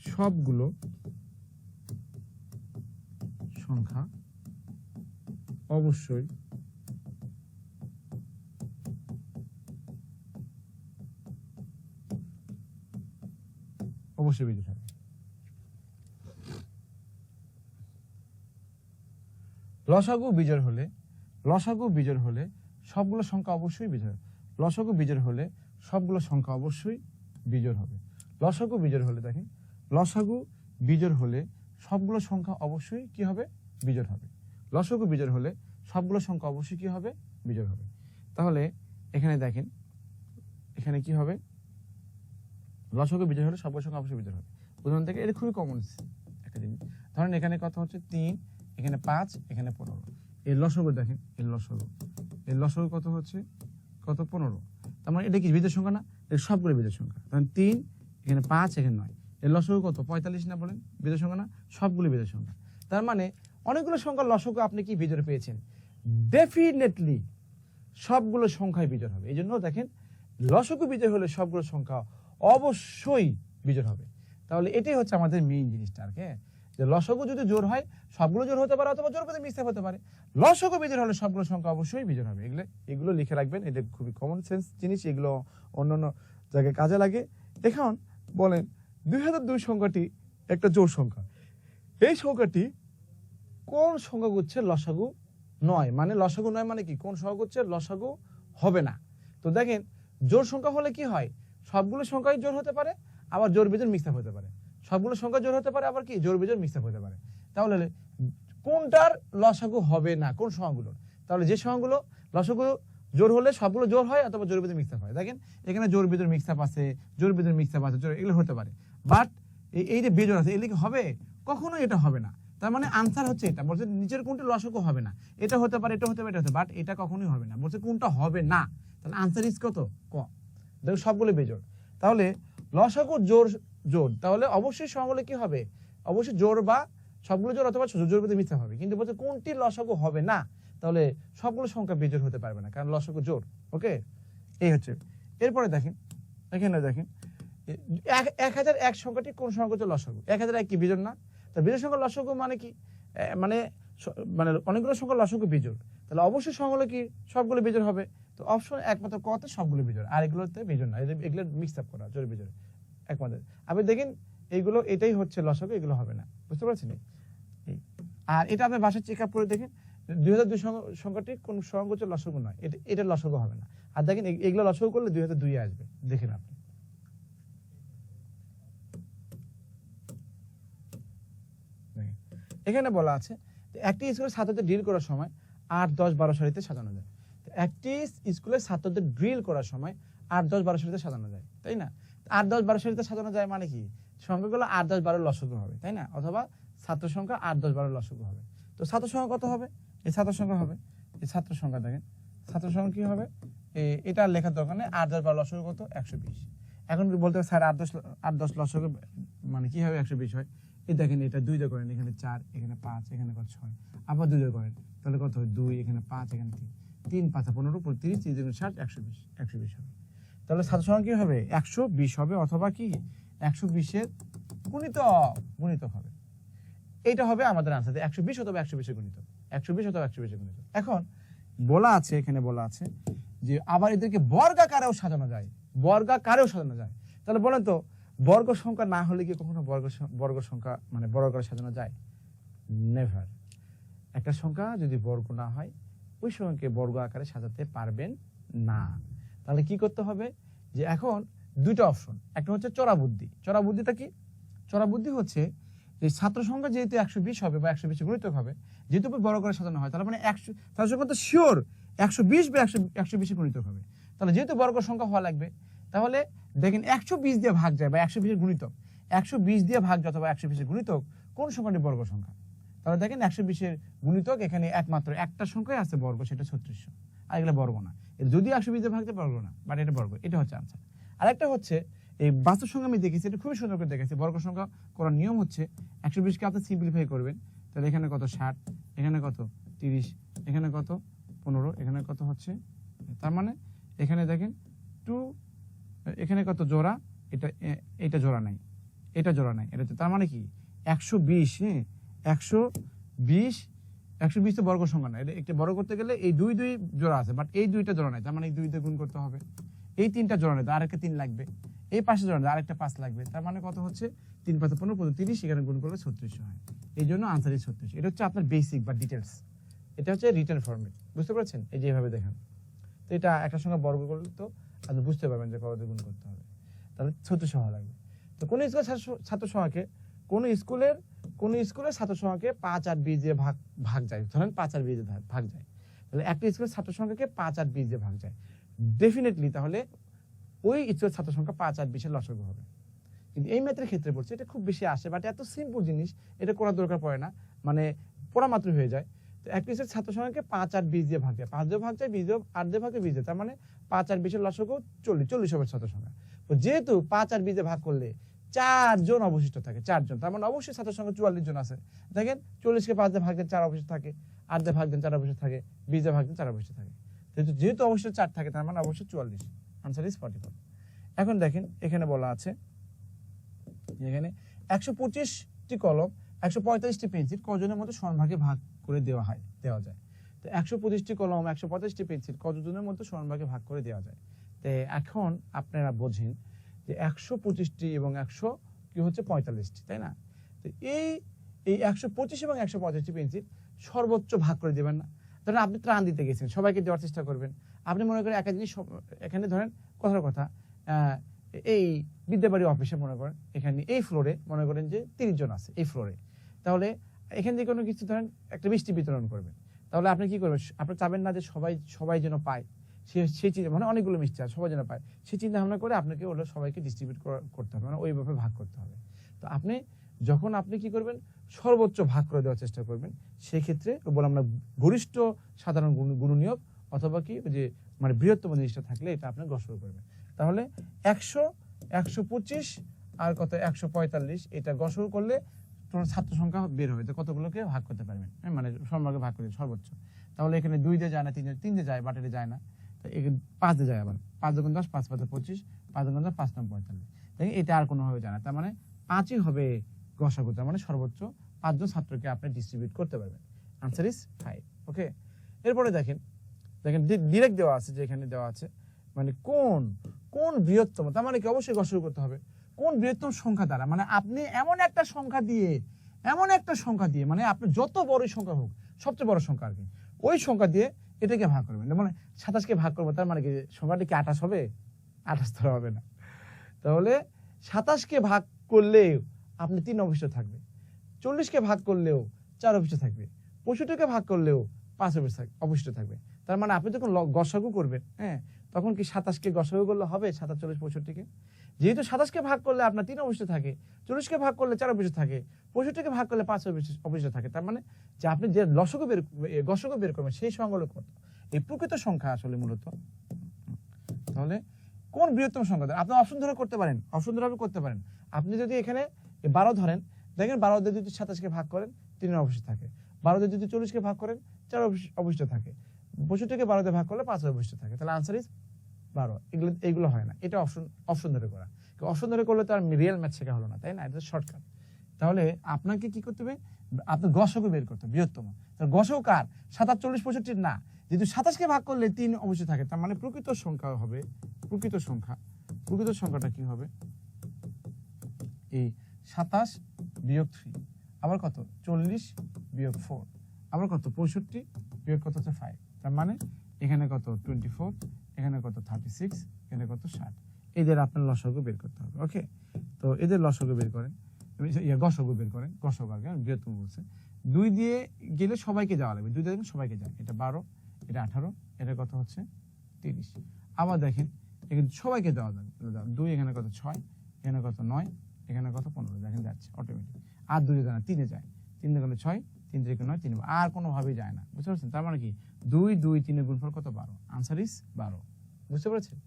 সবগুলো সংখ্যা অবশ্যই বিজোড় হবে। লসাগু বিজোড় হলে সবগুলো সংখ্যা অবশ্যই বিজোড়। লসাগু বিজোড় হলে সবগুলো সংখ্যা অবশ্যই বিজোড় হবে। লসাগু বিজোড় হলে দেখেন, লসাগু বিজোড় হলে সবগুলো সংখ্যা অবশ্যই কি হবে, বিজোড় হবে। লসাগু বিজোড় হলে সবগুলো সংখ্যা অবশ্যই কি হবে, বিজোড় হবে। তাহলে এখানে দেখেন, এখানে কি হবে, লসাগু বিজোড় হলে সবগুলো সংখ্যা অবশ্যই বিজোড় হবে। উদাহরণ থেকে এটা খুবই কমন একটা জিনিস। ধরেন এখানে কত হচ্ছে 3, এখানে 5, এখানে 15। এর লসাগু দেখেন, এর লসাগু কত হচ্ছে, কত 15। তার মানে এটা কি বিজোড় সংখ্যা না, এর সবগুলো বিজোড় সংখ্যা। ধরেন 3, এখানে 5, এখানে 9, এর লসাগু কত 45 না, বলেন বিজোড় সংখ্যা না, সবগুলো বিজোড় সংখ্যা। তার মানে অনেকগুলো সংখ্যার লসাগু আপনি কি বিজোড় পেয়েছেন, ডেফিনেটলি সবগুলো সংখ্যাই বিজোড় হবে। এই জন্য দেখেন লসাগু বিজোড় হলে সবগুলো সংখ্যা অবশ্যই বিজোড় হবে। তাহলে এটাই হচ্ছে আমাদের মেইন জিনিসটা আর কি, যে লসাগু যদি জোড় হয় সবগুলো জোড় হতে পারে অথবা জোড় পেতে মিক্সড হতে পারে। লসাগু বিজোড় হলে সবগুলো সংখ্যা অবশ্যই বিজোড় হবে। এগুলো লিখে রাখবেন, এটা খুবই কমন সেন্স জিনিস, এগুলো অন্যান্য জায়গায় কাজে লাগে। এখন বলেন 2002 সংখ্যাটি একটা জোড় সংখ্যা, এই সংখ্যাটি কোন সংখ্যাগুচ্ছের লসাগু নয়? মানে লসাগু নয় মানে কি, কোন সংখ্যাগুচ্ছের লসাগু হবে না? তো দেখেন জোড় সংখ্যা হলে কি হয়, সবগুলো সংখ্যাই জোড় হতে পারে আবার জোড় বিজোড় মিক্সড হতে পারে, সবগুলো সংখ্যা জোড় হতে পারে আবার কি জোড় বিজোড় মিক্সড হতে পারে। তাহলে কোনটার লসাগু হবে না, কোন সংখ্যাগুলো? তাহলে যে সংখ্যাগুলো লসাগু জোড় হলে সবগুলো জোড় হয় অথবা জোড় বিজোড় মিক্সড হয়। দেখেন এখানে জোড় বিজোড় মিক্সড আছে, জোড় বিজোড় মিক্সড আছে, এগুলো হতে পারে, বাট এই যে বিজোড় আছে এগুলো কি হবে? কখনো এটা হবে না। তার মানে আনসার হচ্ছে এটা, বলছে নিচের কোনটা লসাগু হবে না, এটা হতে পারে, এটা হতে পারে, এটা হতে, বাট এটা কখনোই হবে না। বলছে কোনটা হবে না, তাহলে আনসার ইজ কত? ক। দেখো সবগুলো বেজোড়, তাহলে লসাগুর জোড় জোড়, তাহলে অবশ্যই সংখ্যাগুলো কি হবে? অবশ্যই জোড় বা সবগুলো জোড় অথবা জোড় পেতে মিথ্যা হবে। কিন্তু বলছে কোনটি লসাগু হবে না, তাহলে সবগুলো সংখ্যা বেজোড় হতে পারবে না, কারণ লসাগু জোড়। ওকে, এই হচ্ছে। এরপরে দেখেন, এখানে দেখেন 1001 সংখ্যাটি কোন সংখ্যা লসাগু? 1001 কি বিজোড় না? তা বিজোড় সংখ্যা লসাগু মানে কি? মানে মানে অনেকগুলো সংখ্যা লসাগু বিজোড়, তাহলে অবশ্যই সংখ্যাগুলো কি সবগুলো বিজোড় হবে। তো অপশন একমাত্র কতে সবগুলো বিজোড়, আর এগুলোতে বিজোড় না, এগুলো মিক্স আপ করা জোড় বিজোড় একমাত্র। আপনি দেখেন এইগুলো, এটাই হচ্ছে লসাগু, এগুলো হবে না, বুঝতে পারছেন? আর এটা আপনি বাসায় চেক আপ করে দেখেন 2002 সংখ্যাটি কোন সংখ্যা লসাগু নয়, এটা লসাগু হবে না। আর দেখেন এগুলো লসাগু করলে 2002 আসবে, দেখেন আপনি। এখানে বলা আছে একটি স্কুলের ছাত্রদের ড্রিল করার সময় 8, 10, 12 সারিতে সাজানো যায়। একটি স্কুলের ছাত্রদের ড্রিল করার সময় 8, 10, 12 সারিতে সাজানো যায়, তাই না? 8, 10, 12 সারিতে সাজানো যায় মানে কি, সংখ্যাগুলো 8, 10, 12 লসাগু হবে, তাই না? অথবা ছাত্র সংখ্যা 8, 10, 12 লসাগু হবে। তো ছাত্র সংখ্যা কত হবে? এই ছাত্র সংখ্যা হবে, এই ছাত্র সংখ্যা দেখেন ছাত্র সংখ্যা কি হবে, এটা লেখার দরকার নেই। 8, 10, 12 লসাগু কত? 120। এখন বলতে স্যার 8, 10 লসাগু মানে কি হবে 120 হয়? এই দেখেন এটা 2 দিয়ে করেন, এখানে 4, এখানে 5, এখানে কত 6, আবার 2 দিয়ে করেন, তাহলে কত হয়? 2, এখানে 5, এখানে 3, 3 5 15 35 30 60 120, 120 হবে। তাহলে ছাত্র সংখ্যা কি হবে? 120 হবে, অথবা কি 120 এর গুণিতক হবে। এইটা হবে আমাদের আনসার, 120 অথবা 120 এর গুণিতক, 120 অথবা 120 এর গুণিতক। এখন বলা আছে, এখানে বলা আছে যে আবার এদেরকে বর্গাকারেও সাজানো যায়, বর্গাকারেও সাজানো যায়। তাহলে বলেন তো বর্গ সংখ্যা না হলে কি কখনো বর্গ সংখ্যা মানে বর্গাকারে সাজানো যায়? নেভার। একটা সংখ্যা যদি বর্গ না হয় ওই সংখ্যাকে বর্গ আকারে সাজাতে পারবেন না। তাহলে কি করতে হবে, যে এখন দুইটা অপশন, একটা হচ্ছে চড়া বুদ্ধি। চড়া বুদ্ধিটা কি? চড়া বুদ্ধি হচ্ছে যে ছাত্র সংখ্যা যেহেতু 120 হবে বা 120 গুণিতক হবে, যেহেতু বড় করে সাজানো হয়, তাহলে মানে 100 ছাত্র সংখ্যা তো শিওর 120 বা 120 গুণিতক হবে। তাহলে যেহেতু বর্গ সংখ্যা হওয়া লাগবে, তাহলে দেখেন 120 দিয়ে ভাগ যায় বা 120 গুণিতক, 120 দিয়ে ভাগ যায় অথবা 120 গুণিতক কোন সংখ্যাটি বর্গ সংখ্যা? তাহলে দেখেন 120 গুণিতক এখানে একমাত্র একটা সংখ্যাই আছে বর্গ, সেটা 3600, আর এগুলো বর্গ না। যদি 120 দিয়ে ভাগ যায় বর্গ না, বাট এটা বর্গ, এটা হচ্ছে আনসার। আরেকটা হচ্ছে এই বাস্তব সংখ্যা আমি দেখেছি, এটা খুবই সুন্দর করে দেখেছি। বর্গ সংখ্যা করার নিয়ম হচ্ছে 120 কে আপনি সিম্পলিফাই করবেন, তাহলে এখানে কত 60, এখানে কত 30, এখানে কত 15, এখানে কত হচ্ছে, তার মানে এখানে দেখেন 2, এখানে কত জোড়া, এটা জোড়া নাই, এটা জোড়া নাই, এটা তার মানে কি 120, হ্যাঁ 120 তো বর্গ সংখ্যা না, এটা একটা বর্গ করতে গেলে এই 2 জোড়া আছে, বাট এই 2টা জোড়া নাই, তার মানে এই 2 দিয়ে গুণ করতে হবে। এই 3টা জোড়া নেই, আরেকটা 3 লাগবে, এই পাশে জোড়া নেই, আরেকটা 5 লাগবে, তার মানে কত হচ্ছে 3 5 15 30, এখানে গুণ করলে 3600 হয়। এই জন্য আনসার ইজ 3600। এটা হচ্ছে আপনার বেসিক বা ডিটেলস, এটা হচ্ছে রিটার্ন ফরম্যাট, বুঝতে পারছেন? এই যে এইভাবে দেখেন, তো এটা একটা সংখ্যা বর্গ করলে তো আপনি বুঝতে পারবেন যে কত দিয়ে গুণ করতে হবে, তাহলে 3600 হওয়া লাগবে। তো কোন স্কুলের ছাত্র সংখ্যাকে কোন স্কুলের ছাত্র সংখ্যাকে 5 আর 20 দিয়ে ভাগ যায়, ধরেন 5 আর 20 দিয়ে ভাগ যায়, তাহলে একটা স্কুলের ছাত্র সংখ্যাকে 5 আর 20 দিয়ে ভাগ যায়, ডেফিনেটলি তাহলে ওই স্কুলের ছাত্র সংখ্যা 5 আর 20 এর লসাগু হবে। কিন্তু এই ম্যাথের ক্ষেত্রে পড়ছে, এটা খুব বেশি আসে, বাট এত সিম্পল জিনিস, এটা করার দরকার পড়ে না, মানে পড়া মাত্র হয়ে যায়। তো একটা স্কুলের ছাত্র সংখ্যাকে 5 আর 20 দিয়ে ভাগ যায়, 5 দিয়ে ভাগ যায়, 20 দিয়ে 8 দিয়ে ভাগ যায়, 20 দিয়ে, তার মানে 5 আর 20 এর লসাগু 40 হবে ছাত্র সংখ্যা। তো যেহেতু 5 আর 20 দিয়ে ভাগ করলে 4 জন অবশিষ্ট থাকে, 4 জন, তার মানে অবশ্যই ছাত্র সংখ্যা 44 জন আছে। দেখেন 40 কে 5 দিয়ে ভাগ দেন 4 অবশিষ্ট থাকে, 8 দিয়ে ভাগ দেন 4 অবশিষ্ট থাকে, 20 দিয়ে ভাগ দেন 4 অবশিষ্ট থাকে। যেহেতু অবশ্যই 4 থাকে, তার মানে অবশ্যই 44, আনসার ইজ 44। এখন দেখেন এখানে বলা আছে এখানে 125টি কলম 145টি পেন্সিল কজনের মধ্যে সমান ভাগে ভাগ করে দেওয়া যায়। তো 125টি কলম 145টি পেন্সিল কতজনের মধ্যে সমান ভাগে ভাগ করে দেওয়া যায়। তো এখন আপনারা বোঝেন যে 125টি এবং 100 কি হচ্ছে 45টি, তাই না? তো এই 125 এবং 145টি পেন্সিল সর্বোচ্চ ভাগ করে দেবেন না। ধরেন আপনি ত্রাণ দিতে গেছেন, সবাইকে দেওয়ার চেষ্টা করবেন। আপনি মনে করেন একটা জিনিস, এখানে ধরেন কথার কথা এই বিদ্যাবাড়ি অফিসে মনে করেন এখানে এই ফ্লোরে মনে করেন যে 30 জন আছে এই ফ্লোরে, তাহলে এখান থেকে কোনো কিছু ধরেন একটা মিষ্টি বিতরণ করবেন, তাহলে আপনি কি করবেন? আপনি চাবেন না যে সবাই যেন পায়, সেই চিন্তা মানে অনেকগুলো মিষ্টি আছে সবাই যেন পায়, সেই চিন্তা ভাবনা করে আপনাকে ওগুলো সবাইকে ডিস্ট্রিবিউট করতে হবে, মানে ওইভাবে ভাগ করতে হবে। তো যখন আপনি কি করবেন, সর্বোচ্চ ভাগ করে দেওয়ার চেষ্টা করবেন, সেই ক্ষেত্রে বলে আমরা গরিষ্ঠ সাধারণ গুণনীয়ক অথবা কি যে মানে বৃহত্তম জিনিসটা থাকলে এটা আপনি গসর করবেন। তাহলে 100, 125 আর কত 145 এটা গসর করলে তোমার ছাত্র সংখ্যা বের হবে, তো কতগুলোকে ভাগ করতে পারবেন, মানে সমভাগে ভাগ করে সর্বোচ্চ। তাহলে এখানে 2 দিয়ে যায় না, 3 দিয়ে যায়, বাটারে যায় না, তো 5 দিয়ে যায়, আবার 5 দুগুণ 10, 5 5 25, 5 দুগুণ 10, 5 9 45, দেখেন এটা আর কোনোভাবে যায় না, তার মানে 5ই হবে গসাগু, তার মানে সর্বোচ্চ 5 জন ছাত্রকে আপনি ডিস্ট্রিবিউট করতে পারবেন। Answer is 5। ওকে, এরপরে দেখেন ডিরেক্ট দেওয়া আছে, যে এখানে দেওয়া আছে মানে কোন বৃহত্তম, তার মানে কি অবশ্যই গসাগু করতে হবে কোন বৃহত্তম সংখ্যা দ্বারা, মানে আপনি এমন একটা সংখ্যা দিয়ে মানে আপনি যত বড় সংখ্যা হোক, সবচেয়ে বড় সংখ্যা আর কি, ওই সংখ্যা দিয়ে এটাকে ভাগ করবেন। মানে 27কে ভাগ করবো, তার মানে কি সংখ্যাটি কি 28 হবে? 28 তো হবে না। তাহলে 27কে ভাগ করলেও আপনি 3 অবশিষ্ট থাকবে, 40কে ভাগ করলেও 4 অবশিষ্ট থাকবে, 65কে ভাগ করলেও 5 অবশিষ্ট থাকবে। তার মানে আপনি যখন গসাগু করবেন, হ্যাঁ, তখন কি 27কে গসাগু করলে হবে 27, 40, 65কে? যেহেতু 27কে ভাগ করলে আপনার 3 অবশিষ্ট থাকে, 40কে ভাগ করলে 4 অবশিষ্ট থাকে, 65কে ভাগ করলে 5 অবশিষ্ট থাকে, তার মানে যে আপনি যে গসাগু বের করবেন সেই সংখ্যাগুলো কত, এই প্রকৃত সংখ্যা আসলে মূলত। তাহলে কোন বৃহত্তম সংখ্যা আপনি অপশন ধরে করতে পারেন, আপনি যদি এখানে 12 ধরেন, দেখেন 12 দিয়ে যদি 27কে ভাগ করেন 3 অবশিষ্ট থাকে, 12 দিয়ে যদি 40কে ভাগ করেন 4 অবশিষ্ট থাকে, 65কে 12 দিয়ে ভাগ করলে 5 অবশিষ্ট থাকে, তাহলে আনসার ইজ 12। এগুলো হয় না, এটা অপশন ধরে করা। অপশন ধরে করলে তো আর রিয়েল ম্যাথ শেখা হলো না, তাই না? এটা শর্টকাট। তাহলে আপনাকে কি করতে হবে, আপনার গসাগু বের করতে হবে বৃহত্তম। তাহলে গসাগু কার? 27, 40, 65 না, যেহেতু 27কে ভাগ করলে 3 অবশ্যই থাকে, তার মানে প্রকৃত সংখ্যা হবে, প্রকৃত সংখ্যাটা কি হবে? এই 27 বিয়োগ 3, আবার কত 40 বিয়োগ 4, আবার কত 65 বিয়োগ কত হচ্ছে 5, তার মানে এখানে কত 24, এখানে কত 36, এখানে কত 60। এদের আপনার লসাগু বের করতে হবে। ওকে, তো এদের লসাগু বের করেন, গসাগু বের করেন, গসাগু আগে বৃহত্তম বলছে। 2 দিয়ে গেলে সবাইকে যাওয়া লাগবে, 2 দিয়ে সবাইকে যায়, এটা 12, এটা 18, এটা কত হচ্ছে 30। আবার দেখেন এখানে সবাইকে দেওয়া যাবে, 2 এখানে কত 6, এখানে কত 9, এখানে কত 15, দেখেন যাচ্ছে অটোমেটিক। আর 2 যায় না, 3 যায়, 3 দিয়ে গেলে 6, 3 থেকে 9, 3 আর কোনোভাবেই যায় না, বুঝতে পারছেন? তার মানে কি 2 2 3 এর গুণফল কত? 12। Answer is 12। বুঝতে পেরেছেন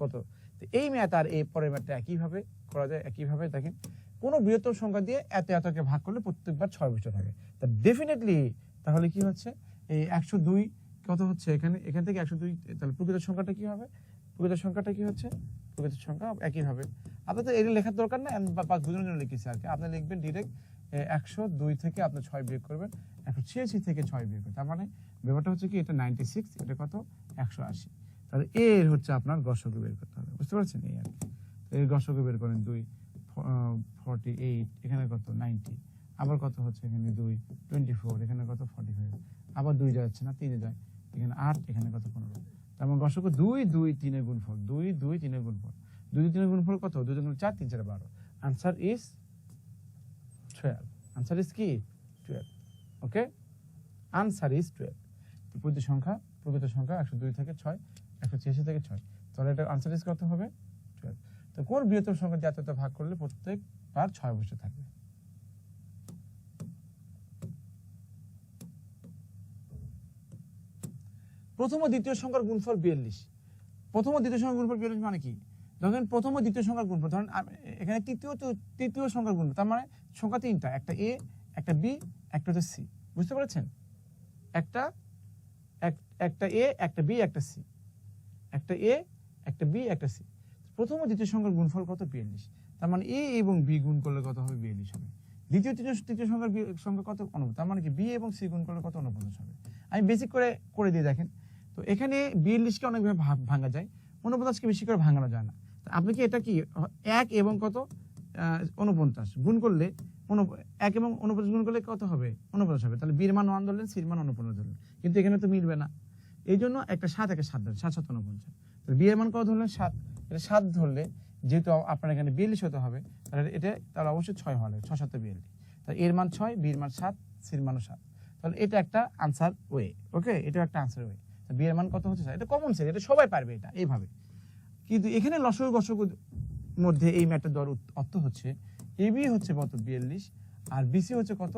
কত? তো এই ম্যাথ আর এই পরের ম্যাথটা একইভাবে করা যায়। একইভাবে দেখেন কোনো বৃহত্তম সংখ্যা দিয়ে এতকে ভাগ করলে প্রত্যেকবার 6 অবশিষ্ট থাকে, তা ডেফিনেটলি তাহলে কি হচ্ছে এই 102 কত হচ্ছে এখান থেকে 102, তাহলে প্রকৃত সংখ্যাটা কি হবে? প্রকৃত সংখ্যা একইভাবে আপনার তো এটা লেখার দরকার না, বুঝানোর জন্য লিখেছি আর কি। আপনি লিখবেন ডিরেক্ট 102 থেকে আপনি 6 বিয়োগ করবেন, 186 থেকে 6 বিয়োগ করবেন, তার মানে ব্যাপারটা হচ্ছে কি এটা 96, এটা কত 180। তাহলে এর হচ্ছে আপনার গসাগু বের করতে হবে, বুঝতে পারছেন? এই আর কি। এর গসাগু বের করেন 2 48, এখানে কত 90, আবার কত হচ্ছে এখানে 2 24, এখানে কত 45, আবার 2 যাচ্ছে না, 3 যায়, এখানে 8, এখানে কত 15। তার মানে গসাগু 2 2 3 এর গুণফল, 2 2 3 এর গুণফল, 2 2 3 এর গুণফল কত? 2 2 4, 3 4 12। Answer is 12। আনসার ইজ কি 12। ওকে, আনসার ইজ 12। প্রকৃত সংখ্যা 102 থেকে 6, 186 থেকে 6, তাহলে এটা আনসার ইজ কত হবে 12। তো কোন বৃহত্তম সংখ্যা দিয়ে এতটা ভাগ করলে প্রত্যেকবার 6 অবশিষ্ট থাকবে? প্রথম ও দ্বিতীয় সংখ্যার গুণফল 42। প্রথম ও দ্বিতীয় সংখ্যার গুণফল 42 মানে কি? ধরেন প্রথম ও দ্বিতীয় সংখ্যার গুণফল, ধরেন এখানে তৃতীয় সংখ্যার গুণফল, তার মানে সংখ্যা 3টা, একটা এ, একটা বি, একটা হচ্ছে সি, বুঝতে পেরেছেন? একটা এ, একটা বি, একটা সি, একটা এ, একটা বি, একটা সি। প্রথম ও দ্বিতীয় সংখ্যার গুণফল কত? 42। তার মানে এ এবং বি গুণ করলে কত হবে? 42 হবে। দ্বিতীয় তৃতীয় সংখ্যার সংখ্যা কত অনুপাত, তার মানে কি বি এবং সি গুণ করলে কত অনুপাত হবে। আমি বেসিক করে দিয়ে দেখেন। তো এখানে 42কে অনেকভাবে ভাঙা যায়, 49কে বেশি করে ভাঙানো যায় না। আপনি কি এটা কি 1 এবং কত 49 গুণ করলে 1 এবং 49 গুণ করলে কত হবে 49 হবে। তাহলে বির মান 1 ধরলেন, সির মান 49 ধরলেন, কিন্তু এখানে তো মিলবে না। এই জন্য একটা 7 একে 7 ধরলেন, 7 7 49। তাহলে বি এর মান কত ধরলেন 7, এটা 7 ধরলে যেহেতু আপনার এখানে 42 হতে হবে, তাহলে অবশ্যই 6 হবে, 6 7 42। তাহলে এর মান 6, বির মান 7, সির মানও 7। তাহলে এটা একটা আনসার ওয়ে। ওকে, এটা একটা আনসার ওয়ে। বি এর মান কত হচ্ছে 7, এটা কমন সেন্স, এটা সবাই পারবে এটা এইভাবে। কিন্তু এখানে লসগু গসগুর মধ্যে এই ম্যাটার দেওয়ার অর্থ হচ্ছে এবি হচ্ছে কত 42 আর বিসি হচ্ছে কত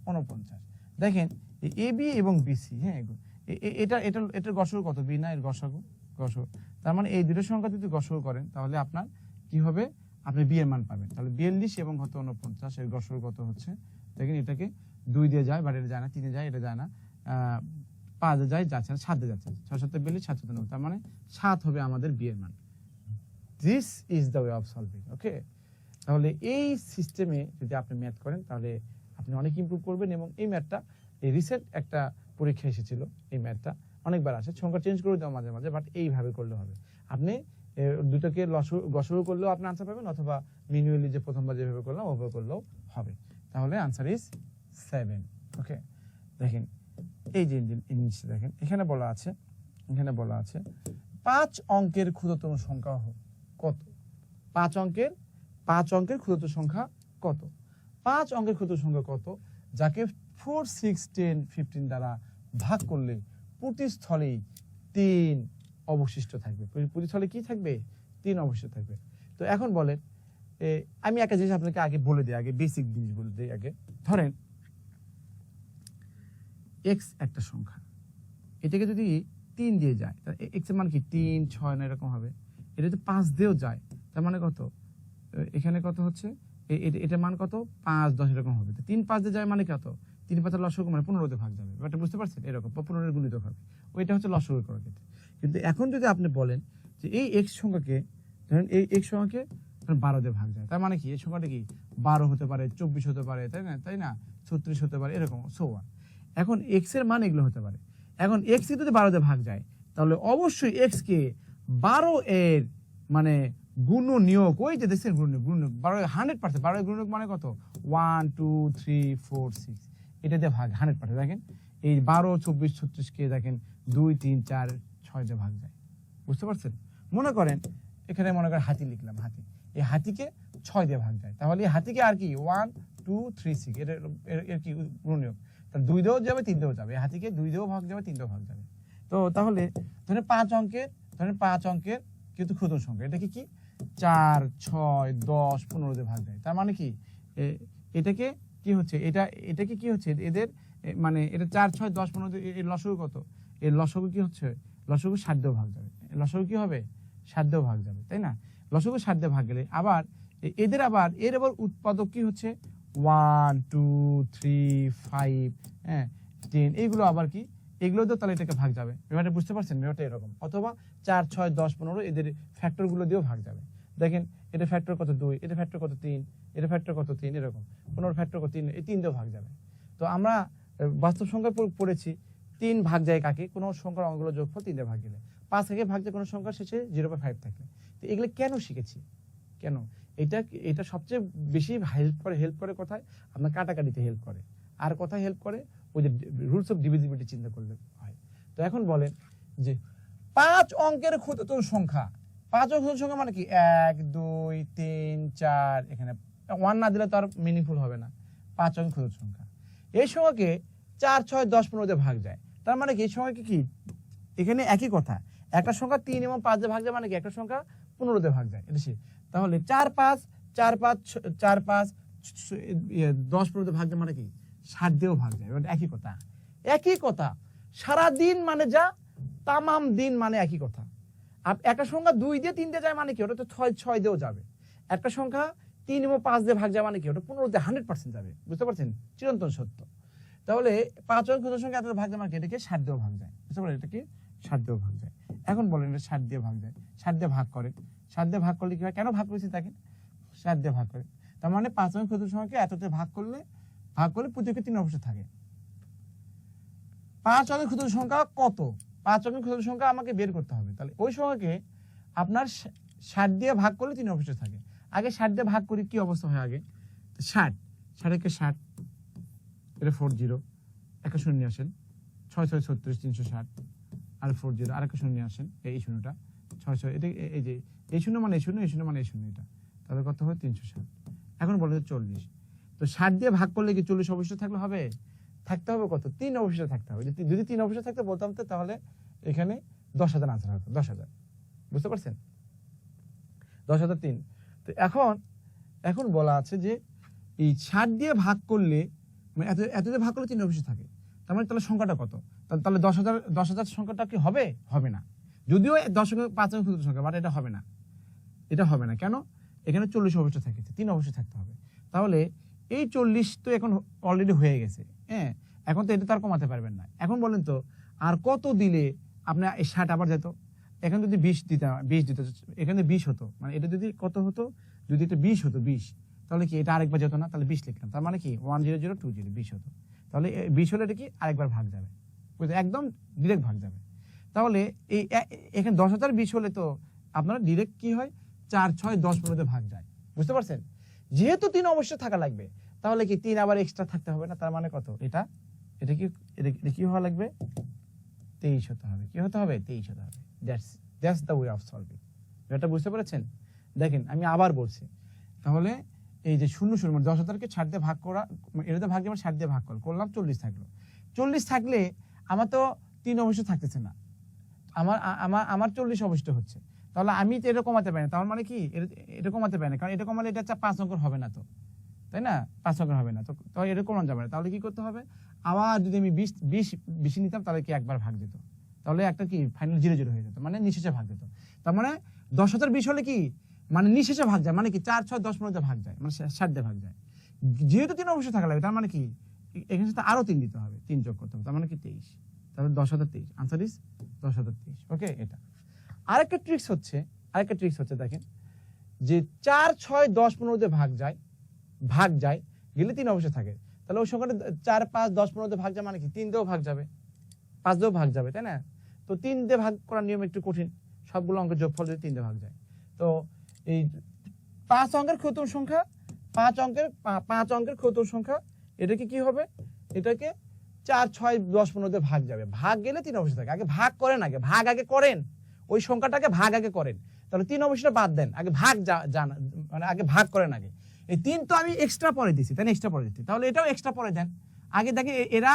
49। দেখেন এবি এবং বিসি, হ্যাঁ এটার গসগু কত, বি না এর গসগু। তার মানে এই দুটো সংখ্যা যদি গসগু করেন তাহলে আপনার কি হবে, আপনি বি এর মান পাবেন। তাহলে 42 এবং কত 49, এর গসগু কত হচ্ছে, দেখেন এটাকে 2 দিয়ে যায়, বাট এটা যায় না, 3 এ যায়, এটা যায় না, 5 এ যায়, যাচ্ছে না, 7 এ যাচ্ছে, 6 7 42, 7 7 9, তার মানে 7 হবে আমাদের বি এর মান। This is the way of solving. Okay, তাহলে এই সিস্টেমে যদি আপনি ম্যাথ করেন তাহলে আপনি অনেক ইমপ্রুভ করবেন। এবং এই ম্যাথটা এই রিসেন্ট একটা পরীক্ষা এসেছিল, এই ম্যাথটা অনেকবার আসে, সংখ্যা চেঞ্জ করে দেওয়া মাঝে মাঝে, বাট এইভাবে করলে হবে। আপনি দুটোকে গসগু করলেও আপনি আনসার পাবেন, অথবা ম্যানুয়ালি যে প্রথমবার যেভাবে করলাম ওভাবে করলেও হবে। তাহলে আনসার ইজ 7। ওকে, দেখেন এই যে জিনিসটা দেখেন, এখানে বলা আছে 5 অঙ্কের ক্ষুদ্রতম সংখ্যা কত। 5 অঙ্কের ক্ষুদ্রতম সংখ্যা কত। 5 অঙ্কের ক্ষুদ্রতম সংখ্যা কত, যাকে 4 6 10 15 দ্বারা ভাগ করলে প্রতিস্থলেই 3 অবশিষ্ট থাকবে। প্রতিস্থলে কি থাকবে, 3 অবশিষ্ট থাকবে। তো এখন বলেন, আমি একটা জিনিস আপনাকে আগে বলে দিই, আগে বেসিক জিনিস বলে দিই আগে। ধরেন x একটা সংখ্যা, এটাকে যদি 3 দিয়ে যায়, x এর মান কি 3 6 না এরকম হবে। এটা যদি 5 দিয়েও যায়, তার মানে কত, এখানে কত হচ্ছে, এটা মান কত 5 10 এরকম হবে। 3 5 দিয়ে যায় মানে কত, 3 5 লসগু মানে 15 তে ভাগ যাবে, এটা বুঝতে পারছেন, এরকম 15 এর গুণিতক হবে, ওইটা হচ্ছে লসগু করার ক্ষেত্রে। কিন্তু এখন যদি আপনি বলেন যে এই x সংখ্যাকে, ধরেন এই x সংখ্যাকে 12 দিয়ে ভাগ যায়, তার মানে কি এই সংখ্যাটা কি 12 হতে পারে, 24 হতে পারে, তাই না 36 হতে পারে, এরকম সো অন। এখন x এর মান এগুলো হতে পারে। এখন x কে যদি 12 দিয়ে ভাগ যায়, তাহলে অবশ্যই x কে 12 এর মানে গুণনীয়ক, ওই যে দেখছেন গুণনীয়ক 12 100%, 12 এর গুণনীয়ক মানে কত 1 2 3 4 6, এটা দিয়ে ভাগ 100%। দেখেন এই 12 24 36 কে দেখেন 2 3 4 6 দিয়ে ভাগ যায়, বুঝতে পারছেন। মনে করেন এখানে হাতি লিখলাম, হাতি, এই হাতিকে 6 দিয়ে ভাগ যায়, তাহলে এই হাতিকে আর কি 1 2 3 6 এর কি গুণনীয়ক, তাহলে 2 দিয়েও যাবে 3 দিয়েও যাবে, হাতিকে 2 দিয়েও ভাগ যাবে 3 দিয়েও ভাগ যাবে। তো তাহলে ধরেন 5 অঙ্কের কিন্তু ক্ষুদ্র সংখ্যা, এটা কি 4 6 10 15 দিয়ে ভাগ যায়, তার মানে কি এটাকে কি হচ্ছে, এটাকে কি হচ্ছে, এদের মানে এটা 4 6 10 15 এর লসগু কত, এর লসগু কি হচ্ছে, লসগু 60 দিয়ে ভাগ যাবে, লসগু কি হবে 60 দিয়ে ভাগ যাবে, তাই না। লসগু 60 দিয়ে ভাগ গেলে আবার এর আবার উৎপাদক কি হচ্ছে 1 2 3 5 10, এইগুলো আবার কি, এগুলো তো তাহলে এটাকে ভাগ যাবে, ব্যাপারটা বুঝতে পারছেন, ব্যাপারটা এরকম। অথবা 4 6 10 15 এদের ফ্যাক্টর গুলো দিয়েও ভাগ যাবে। দেখেন এটা ফ্যাক্টর কত 2, এটা ফ্যাক্টর কত 3, এটা ফ্যাক্টর কত 3, এরকম 15 ফ্যাক্টর কত 3, এই 3 দিয়েও ভাগ যাবে। তো আমরা বাস্তব সংখ্যা পড়েছি 3 ভাগ যায় কাকে, কোন সংখ্যার অঙ্কগুলো যোগফল 3 দিয়ে ভাগ গেলে, 5 থেকে ভাগ যায় কোন সংখ্যা শেষে 0.5 থাকলে। তো এগুলো কেন শিখেছি, কেন এটা সবচেয়ে বেশি হেল্প করে কোথায়, আপনার কাটাকাটিতে হেল্প করে, আর কোথায় হেল্প করে, ওই যে রুলস অফ ডিভিজিবিলিটি চিন্তা করলে হয়। তো এখন বলেন যে 5 অঙ্কের ক্ষুদ্রতম সংখ্যা, 5 অঙ্কের ক্ষুদ্রতম সংখ্যা মানে কি 1 2 3 4, এখানে 1 না দিলে তো আর মিনিংফুল হবে না। 5 অঙ্কের ক্ষুদ্রতম সংখ্যা, এই সংখ্যাকে 4 6 10 15 দিয়ে ভাগ যায়, তার মানে কি এই সংখ্যাকে কি, এখানে একই কথা, একটা সংখ্যা 3 এবং 5 দিয়ে ভাগ যায় মানে কি একটা সংখ্যা 15 দিয়ে ভাগ যায়, এটা তাহলে 4 5 4 5 4 5 10 15 দিয়ে ভাগ যায় মানে কি 60 দিয়েও ভাগ যায়, একই কথা সারা দিন মানে যা, তামাম দিন মানে একই কথা। একটা সংখ্যা 2 দিয়ে 3 দিয়ে যায় মানে কি, ওটা তো 6 দিয়েও যাবে। একটা সংখ্যা 3 এবং 5 দিয়ে ভাগ যায় মানে কি, ওটা 15 দিয়ে 100% যাবে, বুঝতে পারছেন, চিরন্তন সত্য। তাহলে 5 অঙ্কের ক্ষুদ্র সংখ্যা এত ভাগ যায় মানে এটাকে 60 দিয়েও ভাগ যায়, বুঝতে পারলেন, এটাকে 60 দিয়েও ভাগ যায়। এখন বলেন এটা 60 দিয়ে ভাগ যায়, 60 দিয়ে ভাগ করে, 60 দিয়ে ভাগ করলে কি হয়, কেন ভাগ করেছি দেখেন, 60 দিয়ে ভাগ করে, তার মানে 5 অঙ্কের ক্ষুদ্র সংখ্যাকে এততে ভাগ করলে প্রত্যেককে 3 অবস্থা থাকে। 5 অঙ্কের ক্ষুদ্র সংখ্যা কত? 5 অঙ্কের ক্ষুদ্র সংখ্যা আমাকে বের করতে হবে। তাহলে ওই সংখ্যাকে আপনার 60 দিয়ে ভাগ করলে 3 অবস্থা থাকে। আগে 60 দিয়ে ভাগ করি, কি অবস্থা হয় আগে? 60 কে 60, এটা 40, একটা শূন্য নিয়ে আসেন, 6 6 36 360, আর 40 আর একটা শূন্য নিয়ে আসেন, এই শূন্যটা 6 6, এটা এই যে এই শূন্য মানে এই শূন্য, এই শূন্য মানে এই শূন্য, এটা তাহলে কত হয় 360। এখন বলে 40, তো 60 দিয়ে ভাগ করলে কি 40 অবস্থা থাকলে হবে? থাকতে হবে কত? 3 অবস্থা থাকতে হবে। যদি 3 অবস্থা থাকতে বলতাম তো তাহলে এখানে 10,000 আনসার হতো, 10,000। বুঝতে পারছেন? 10,003। তো এখন বলা আছে যে এই 60 দিয়ে ভাগ করলে, মানে এত দিয়ে ভাগ করলে 3 অবস্থা থাকে। তার মানে তাহলে সংখ্যাটা কত? তাহলে 10,000 সংখ্যাটা কি হবে? হবে না। যদিও 10 অঙ্কের 5 অঙ্কের ক্ষুদ্র সংখ্যা, বাট এটা হবে না। এটা হবে না কেন? এখানে 40 অবস্থা থাকে, 3 অবস্থা থাকতে হবে। তাহলে এই 40 তো এখন অলরেডি হয়ে গেছে, হ্যাঁ, এখন তো এটা তো আর কমাতে পারবেন না। এখন বলেন তো আর কত দিলে আপনার 60 আবার যেত? এখানে যদি 20 দিত, এখানে 20 হতো, মানে এটা যদি কত হতো? যদি এটা 20 হতো, 20, তাহলে কি এটা আরেকবার যেত না? তাহলে 20 লিখলাম, তার মানে কি 10020, 20 হতো। তাহলে 20 হলে এটা কি আরেকবার ভাগ যাবে, বুঝতে, একদম ডিরেক্ট ভাগ যাবে। তাহলে এই এখানে 10,020 হলে তো আপনার ডিরেক্ট কি হয়? 4 6 10 15 ভাগ যায়। বুঝতে পারছেন? যেহেতু 3 অবশ্যই থাকা লাগবে, তাহলে কি 3 আবার এক্সট্রা থাকতে হবে না? তার মানে কত? এটা কি হওয়া লাগবে? 23 হতে হবে। কি হতে হবে? 23 হতে হবে। That's the way of solving. এটা বুঝতে পেরেছেন? দেখেন আমি আবার বলছি, তাহলে এই যে 0 মানে 10,000কে 60 দিয়ে ভাগ করা, এটাতে ভাগ দিয়ে 60 দিয়ে ভাগ করলাম, 40 থাকলো। 40 থাকলে আমার তো 3 অবশ্য থাকতেছে না, আমার 40 অবশিষ্ট হচ্ছে। তাহলে আমি তো এটা কমাতে পারি না। তার মানে কি এটা কমাতে পারি না, কারণ এটা কমালে এটা 5 অঙ্কের হবে না, তো তাই না? 5 অঙ্কের হবে না, তো এটা কমানো যাবে না। তাহলে কি করতে হবে? আবার যদি আমি 20 বেশি নিতাম, তাহলে কি একবার ভাগ দিত, তাহলে একটা কি ফাইনাল 0 0 হয়ে যেত, মানে নিঃশেষে ভাগ দিত। তার মানে 10,020 হলে কি মানে নিঃশেষে ভাগ যায়, মানে কি 4 6 10 15 ভাগ যায়, মানে 60 দিয়ে ভাগ যায়। যেহেতু 3 অবশ্যই থাকা লাগবে, তার মানে কি এখানে সাথে আরো 3 দিতে হবে, 3 যোগ করতে হবে, তার মানে কি 23। তাহলে 10,023, আনসার ইজ 10,023। ওকে, এটা আরেকটা ট্রিক্স হচ্ছে দেখেন, যে 4 6 10 15 দিয়ে ভাগ যায় গেলে 3 অবশ্যই থাকে। তাহলে ওই সংখ্যাটা 4 5 10 15 দিয়ে ভাগ যায়, মানে কি 3 দিয়েও ভাগ যাবে, 5 দিয়েও ভাগ যাবে, তাই না? তো 3 দিয়ে ভাগ করার নিয়ম একটু কঠিন, সবগুলো অঙ্কের যোগফল যদি 3 দিয়ে ভাগ যায়। তো এই 5 অঙ্কের ক্ষুদ্র সংখ্যা, 5 অঙ্কের ক্ষুদ্র সংখ্যা, এটাকে কি হবে? এটাকে 4 6 10 15 দিয়ে ভাগ যাবে, ভাগ গেলে 3 অবশ্যই থাকে। আগে ভাগ করেন, আগে করেন, ওই সংখ্যাটাকে ভাগ আগে করেন, তাহলে 3 অবশ্যই বাদ দেন, আগে ভাগ মানে আগে ভাগ করেন আগে। এই 3 তো আমি এক্সট্রা পরে দিছি, তাই না? এক্সট্রা পরে দিচ্ছি, তাহলে এটাও এক্সট্রা পরে দেন। আগে দেখে এরা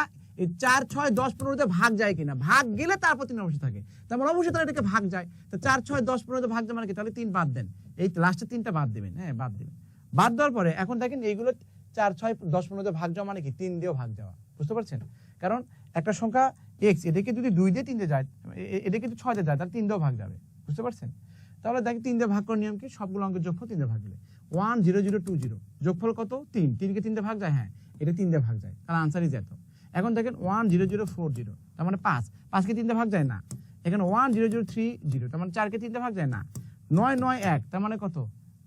4 6 10 15 তে ভাগ যায় কিনা, ভাগ গেলে তারপর 3 অবশ্যই থাকে, তার মানে অবশ্যই তাহলে এটাকে ভাগ যায়। তো 4 6 10 15 তে ভাগ যায় মানে কি? তাহলে 3 বাদ দেন, এই লাস্টে 3টা বাদ দিবেন, হ্যাঁ বাদ দিবেন। বাদ দেওয়ার পরে এখন দেখেন এইগুলো 4 6 10 15 তে ভাগ যাওয়া মানে কি 3 দিয়েও ভাগ যাওয়া। বুঝতে পারছেন? কারণ একটা সংখ্যা x, এটাকে যদি 2 দিয়ে 3 দিয়ে যায়, এটা কিন্তু 6 দিয়ে যায়, তাহলে 3 দিয়েও ভাগ যাবে। বুঝতে পারছেন? তাহলে দেখেন 3 দিয়ে ভাগ করার নিয়ম কি? সবগুলো অঙ্কের যোগফল 3 দিয়ে ভাগ দিলে 10020, যোগফল কত? 3 কে 3 দিয়ে ভাগ যায়, হ্যাঁ এটা 3 দিয়ে ভাগ যায়, তাহলে আনসার ইজ এত। এখন দেখেন 10040, তার মানে 5 কে 3 দিয়ে ভাগ যায় না। এখানে 10030, তার মানে 4 কে 3 দিয়ে ভাগ যায় না। 991, তার মানে কত?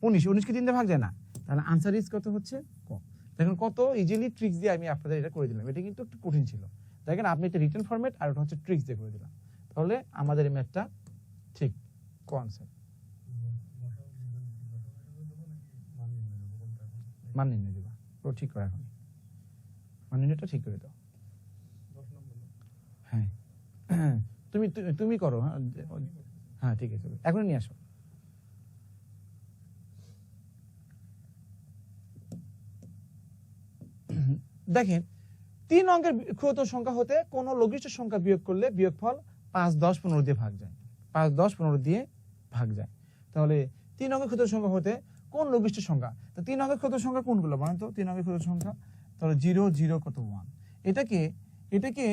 19 কে 3 দিয়ে ভাগ যায় না। তাহলে আনসার ইজ কত হচ্ছে? ক। দেখেন কত ইজিলি ট্রিক্স দিয়ে আমি আপনাদের এটা করে দিলাম। এটা কিন্তু একটু কঠিন ছিল। দেখেন আপনি এটা রিটেন ফরম্যাট আর ওটা হচ্ছে ট্রিক্স দিয়ে করে দিলাম, তাহলে আমাদের এই ম্যাথটা ঠিক। ক আনসার মান নির্ণয় দিবা, ও ঠিক করে এখন মান নির্ণয়টা ঠিক করে দাও। হ্যাঁ তুমি করো, হ্যাঁ ঠিক আছে, এখন নিয়ে আসো। দেখেন 3 অঙ্কের ক্ষুদ্র সংখ্যা হতে কোন লঘিষ্ঠ সংখ্যা বিয়োগ করলে বিয়োগফল 5 10 15 দিয়ে ভাগ যায়, 5 10 15 দিয়ে ভাগ যায়। তাহলে 3 অঙ্কের ক্ষুদ্র সংখ্যা হতে কোন লঘিষ্ঠ সংখ্যা, তো 3 অঙ্কের ক্ষুদ্র সংখ্যা কোনগুলো বলেন তো? 3 অঙ্কের ক্ষুদ্র সংখ্যা, তাহলে 0 0 কত 1, এটাকে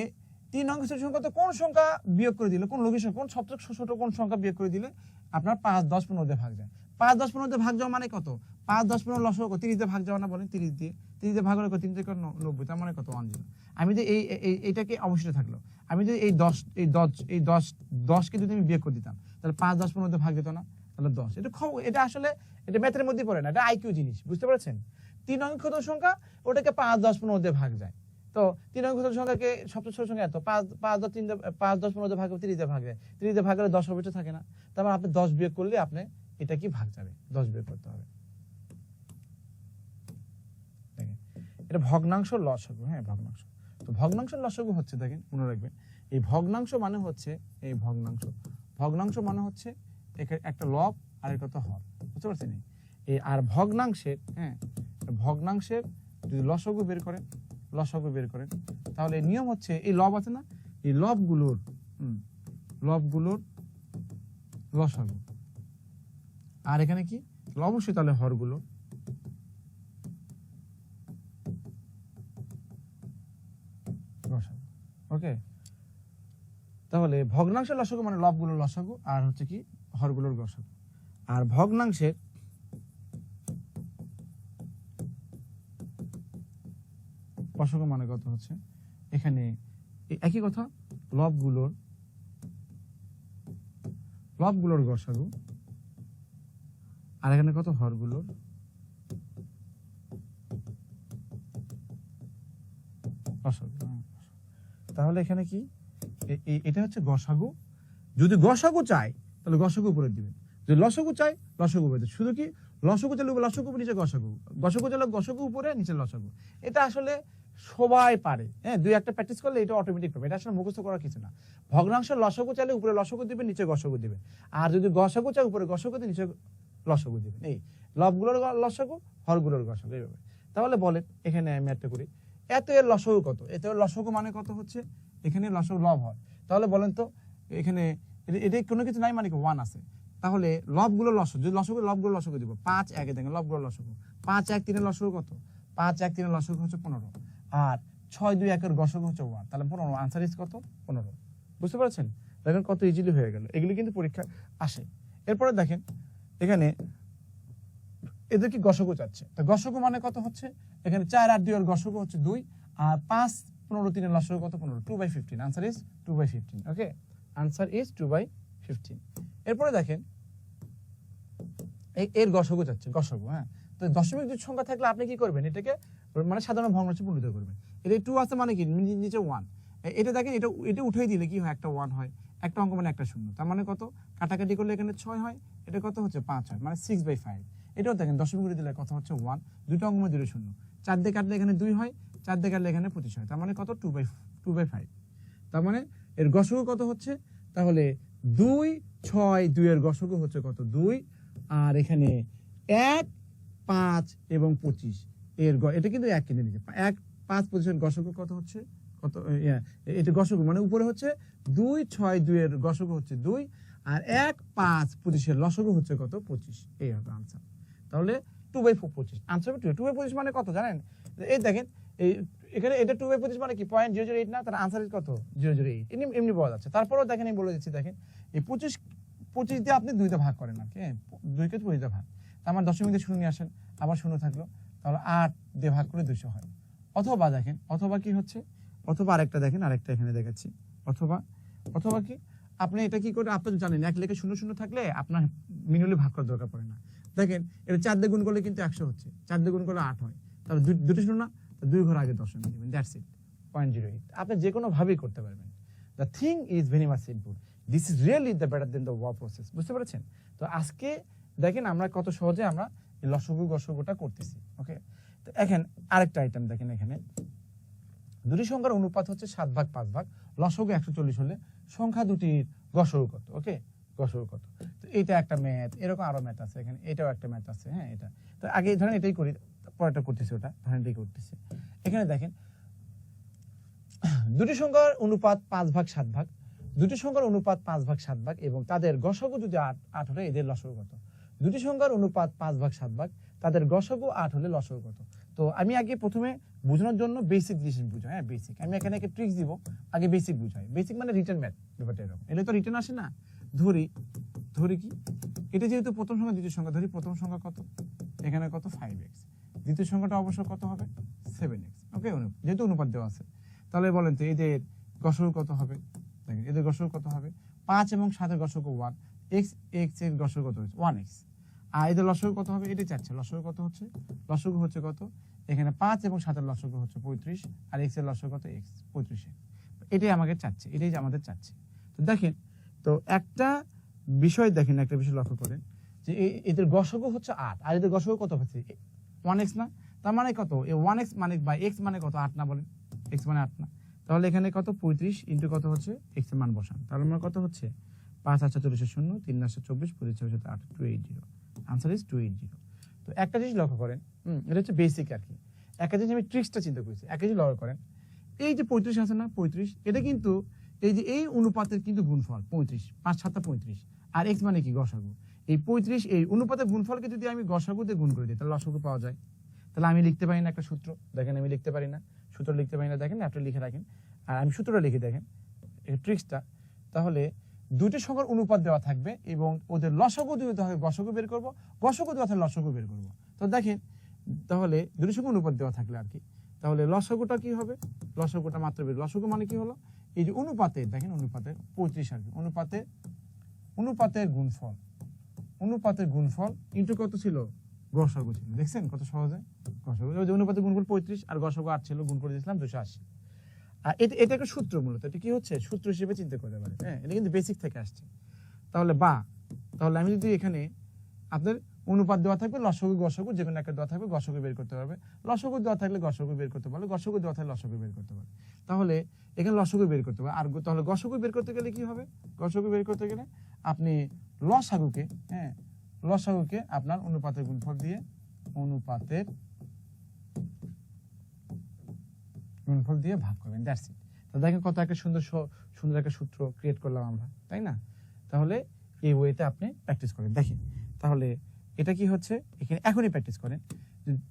3 অঙ্কের ক্ষুদ্র সংখ্যা তো কোন সংখ্যা বিয়োগ করে দিলে, কোন লঘিষ্ঠ, কোন সবচেয়ে ছোট কোন সংখ্যা বিয়োগ করে দিলে আপনার 5 10 15 দিয়ে ভাগ যায়। 5 10 15 দিয়ে ভাগ যাওয়া মানে কত? 5 10 15 লসগু কত? 30 দিয়ে ভাগ যাওয়া না, বলেন? 30 দিয়ে ভাগ হলে কত? 3 থেকে 90, তার মানে কত? 10। আমি যদি এইটাকে অবশিষ্ট থাকলো, আমি যদি এই 10 কে যদি আমি বিয়োগ করে দিতাম, তাহলে 5 10 15 দিয়ে ভাগ যেত না, তাহলে 10। এটা আসলে এটা ম্যাথের মধ্যে পড়ে না, এটা আইকিউ জিনিস, বুঝতে পারছেন? 3 অঙ্কের ক্ষুদ্র সংখ্যা ওটাকে 5, 10, 15 দিয়ে ভাগ যায়। তো 3 অঙ্কের ক্ষুদ্র সংখ্যাকে সবচেয়ে ছোট সংখ্যা এত 5, 10, 15 দিয়ে ভাগ করে 30 দিয়ে ভাগ যায়। 30 দিয়ে ভাগ করলে 10 অবশ্যই থাকে না, তারপর আপনি 10 বিয়োগ করলে আপনি এটা কি ভাগ যাবে, 10 বিয়োগ করতে হবে। দেখেন এটা ভগ্নাংশ লসাগু, হ্যাঁ ভগ্নাংশ। তো ভগ্নাংশের লসাগু হচ্ছে, দেখেন মনে রাখবেন, এই ভগ্নাংশ মানে হচ্ছে এই ভগ্নাংশ মানে হচ্ছে একটা লব আর একটা তো হর, বুঝতে পারছেন? এই আর ভগ্নাংশের, হ্যাঁ ভগ্নাংশের যদি লসাগু বের করেন তাহলে নিয়ম হচ্ছে এই লব আছে না, এই লবগুলোর লসাগু, আর এখানে কি অবশ্যই তাহলে হরগুলো, ওকে। তাহলে ভগ্নাংশের লসাগু মানে লবগুলোর লসাগু আর হচ্ছে কি হরগুলোর গসাগু। আর ভগ্নাংশের লসাগু মানে কত হচ্ছে, এখানে একই কথা, লবগুলোর গসাগু আর এখানে কত হরগুলোর লসাগু। তাহলে এখানে কি এটা হচ্ছে গসাগু। যদি গসাগু চাই তাহলে গসাগু উপরে দিবেন, যদি লসাগু চাই লসাগু উপরে দিবেন। শুধু কি লসাগু চাইলে লসাগু উপরে, নিচে গসাগু, গসাগু চাইলে গসাগু উপরে, নিচে লসাগু। এটা আসলে সবাই পারে, হ্যাঁ, দুই একটা প্র্যাকটিস করলে এটা অটোমেটিক পাবে, এটা আসলে মুখস্থ করার কিছু না। ভগ্নাংশের লসাগু চাইলে উপরে লসাগু দিবেন, নিচে গসাগু দিবেন। আর যদি গসাগু চাই উপরে গসাগু দিয়ে নিচে লসাগু দিবেন। এই লবগুলোর লসাগু, হরগুলোর গসাগু, এইভাবে। তাহলে বলেন এখানে আমি একটা করি, এত এর লসাগু কত? এত এর লসাগু মানে কত হচ্ছে, এখানে লসাগু লব হয়। তাহলে বলেন তো এখানে এটা কোনো কিছু নাই মানে কি 1 আছে। তাহলে লবগুলোর লসাগু, যদি লসাগু লবগুলোর লসাগু দিব 5, 1 এ দেখেন লবগুলোর লসাগু 5, 1, 3 এর লসাগু কত? 5, 1, 3 এর লসাগু হচ্ছে 15, আর 6, 2, 1 এর গসাগু হচ্ছে 1, তাহলে 15। আনসার ইজ কত? 15। বুঝতে পারছেন? দেখেন কত ইজিলি হয়ে গেল। এগুলি কিন্তু পরীক্ষা আসে। এরপরে দেখেন এখানে এদের কি গসাগু চাচ্ছে, তো গসাগু মানে কত হচ্ছে, এখানে 4 আর 2 এর গসাগু হচ্ছে 2, আর 5, 15, 3 এর লসাগু কত? 15, 2/15। Answer is 2/15। Okay, answer is 2/15। এরপরে দেখেন এর গসাগু চাচ্ছে, গসাগু, হ্যাঁ। তো দশমিক জোড় সংখ্যা থাকলে আপনি কি করবেন, এটাকে মানে সাধারণ ভগ্নাংশে পরিণত করবেন। এটা 2 আছে মানে কি নিচে 1, এটা দেখেন এটা উঠাই দিলে কি হয়, একটা 1 হয়, একটা অঙ্ক মানে একটা শূন্য, তার মানে কত? কাটাকাটি করলে এখানে 6 হয়, এটা কত হচ্ছে 5 হয়, মানে 6/5। এটাও দেখেন দশমিক করে দিলে কত হচ্ছে 1, দুটো অঙ্ক মানে দুটো শূন্য, 4 দিয়ে কাটলে এখানে 2 হয়, 4 দিয়ে কাটলে এখানে 25 হয়, তার মানে কত? 2/5। তার মানে এর গসাগু কত হচ্ছে, তাহলে 2, 6, 2 এর গসাগু হচ্ছে কত? 2, আর এখানে 1, 5 এবং 25 এর এটা কিন্তু 1 কিনে নিচ্ছে, 1, 5, 25 এর গসাগু কত হচ্ছে, কত? এটা গসাগু মানে উপরে হচ্ছে 2, 6, 2 এর গসাগু হচ্ছে 2, আর 1, 5, 25 এর লসাগু হচ্ছে কত? 25। এই হবে আনসার। তাহলে 2/25 আনসার। 2/25 মানে কত জানেন? এই দেখেন এখানে এটা 2/25 মানে কি 0.008 না, তার আনসার কত? 0.08। এমনি পাওয়া যাচ্ছে। তারপরেও দেখেন আমি বলে দিচ্ছি, দেখেন এই 25 দিয়ে আপনি 2 তে ভাগ করেন আর কি, 2 কে 25 দিয়ে ভাগ, তার মানে দশমিক দিয়ে শূন্য নিয়ে আসেন, আবার শূন্য থাকলো, তাহলে 8 দিয়ে ভাগ করে 200 হয়। অথবা দেখেন, অথবা কি হচ্ছে, অথবা আরেকটা দেখেন, আরেকটা এখানে দেখাচ্ছি, অথবা কি আপনি এটা কি করে, আপনি জানেন 1 লেখে 0 0 থাকলে আপনার মিনুলি ভাগ করার দরকার পড়ে না। দেখেন এটা 4 দিয়ে গুণ করলে কিন্তু 100 হচ্ছে, 4 দিয়ে গুণ করলে 8 হয়, তাহলে দুটো শূন্য না, 2 ঘর আগে দশমিক দিবেন, দ্যাটস ইট, 0.08। আপনি যে কোনো ভাবেই করতে পারবেন। The thing is very much simple, this is really the better then the work process. বুঝতে পেরেছেন? তো আজকে দেখেন আমরা কত সহজে আমরা এই লসাগু গসাগুটা করতেছি। ওকে, তো এখন আরেকটা আইটেম দেখেন, এখানে দুটি সংখ্যার অনুপাত হচ্ছে 7/5, লসাগু 140 হলে সংখ্যা দুটির গসাগু কত? ওকে, গসাগু কত? তো এটা একটা ম্যাথ, এরকম আরো ম্যাথ আছে, এখানে এটাও একটা ম্যাথ আছে, হ্যাঁ। এটা তো আগে ধরেন এটাই করি, পরেরটা করতেছি, ওটা ধরেন এটাই করতেছি। এখানে দেখেন দুটি সংখ্যার অনুপাত 5/7, দুটি সংখ্যার অনুপাত 5/7 এবং তাদের গসাগু যদি 8 হলে এদের লসাগু কত? দুটি সংখ্যার অনুপাত 5/7, তাদের গসাগু 8 হলে লসাগু কত? তো আমি আগে প্রথমে বোঝানোর জন্য বেসিক জিনিস বুঝাই, হ্যাঁ বেসিক। আমি এখানে একটা ট্রিক্স দিব, আগে বেসিক বুঝাই। বেসিক মানে রিটার্ন ম্যাথ, ব্যাপারটা এরকম। এটা তো রিটার্ন আসে না, ধরি কি এটা যেহেতু প্রথম সংখ্যা দ্বিতীয় সংখ্যা, ধরি প্রথম সংখ্যা কত, এখানে কত 5x, দ্বিতীয় সংখ্যাটা অবশ্য কত হবে 7x। ওকে, যেহেতু অনুপাত দেওয়া আছে, তাহলে বলেন তো এদের গসাগু কত হবে? দেখেন এদের গসাগু কত হবে, 5 এবং 7 এর গসাগু 1, x এর গসাগু কত হচ্ছে 1x, আর এদের লসাগু কত হবে এটাই চাচ্ছে। লসাগু কত হচ্ছে? লসাগু হচ্ছে কত? এখানে 5 এবং 7 এর লসাগু হচ্ছে 35 আর x এর লসাগু কত? x 35। এটাই আমাকে চাচ্ছে, এটাই আমাদের চাচ্ছে। তো দেখেন, তো একটা বিষয় দেখেন, একটা বিষয় লক্ষ্য করেন যে এদের গসাগু হচ্ছে 8 আর এদের গসাগু কত হচ্ছে 1x না? তার মানে কত? এই 1x মানে বা x মানে কত? 8 না? বলেন x মানে 8 না? তাহলে এখানে কত? 35 ইনটু কত হচ্ছে? x এর মান বসান। তাহলে আমার কত হচ্ছে? 5 8 40 0 3 9 24 25 8 280। Answer is 280। তো একটা জিনিস লক্ষ্য করেন, এটা হচ্ছে বেসিক আর কি। একটা জিনিস আমি ট্রিক্সটা চিন্তা করেছি। একটা জিনিস লক্ষ্য করেন, এই যে 35 আছে না, 35 এটা কিন্তু এই যে এই অনুপাতের কিন্তু গুণফল 35, 5 7 35 আর x মানে কি? গসাগু। এই 35 এই অনুপাতের গুণফলকে যদি আমি গসাগু দিয়ে গুণ করে দিই তাহলে লসাগু পাওয়া যায়। তাহলে আমি লিখতে পারি না একটা সূত্র? দেখেন আমি লিখতে পারি না, সূত্র লিখতে পারি না। দেখেন আপনি লিখে রাখেন, আর আমি সূত্রটা লিখে দেখেন এই ট্রিক্সটা। তাহলে দুইটি সংখ্যার অনুপাত দেওয়া থাকবে এবং ওদের লসাগু দিতে হবে, গসাগু বের করব, গসাগু দেওয়া থাকলে লসাগু বের করব। তো দেখেন, তাহলে দুটি সংখ্যার অনুপাত দেওয়া থাকলে আর কি, তাহলে লসাগুটা কি হবে? লসাগুটা মাত্র বের। লসাগু মানে কি হলো? এই যে অনুপাতের, দেখেন অনুপাতের 35 আর কি, অনুপাতের গুণফল, অনুপাতের গুণফল ইনটু কত ছিল? গসাগু ছিল। দেখছেন কত সহজে? গসাগু, ওই যে অনুপাতের গুণফল 35 আর গসাগু 8 ছিল, গুণ করে দিয়েছিলাম 280। আর এটা একটা সূত্র, মূলত এটা কি হচ্ছে? সূত্র হিসেবে চিন্তা করতে পারে। হ্যাঁ, এটা কিন্তু বেসিক থেকে আসছে। তাহলে তাহলে আমি যদি এখানে আপনার অনুপাত দেওয়া থাকবে, লসাগু গসাগু যে কোনো একটা দেওয়া থাকবে, গসাগু বের করতে পারবে। লসাগু দেওয়া থাকলে গসাগু বের করতে পারবে, গসাগু দেওয়া থাকলে লসাগু বের করতে পারবে। তাহলে এখানে লসাগু বের করতে হবে। আর তাহলে গসাগু বের করতে গেলে কি হবে? গসাগু বের করতে গেলে আপনি লসাগুকে, লসাগুকে আপনার অনুপাতের গুণফল দিয়ে ভাগ করবেন। That's it. তো দেখেন কত একটা সুন্দর একটা সূত্র ক্রিয়েট করলাম আমরা, তাই না? তাহলে এই ওয়েতে আপনি প্র্যাকটিস করেন। দেখেন তাহলে এটা কি হচ্ছে, এখানে এখনই প্র্যাকটিস করেন।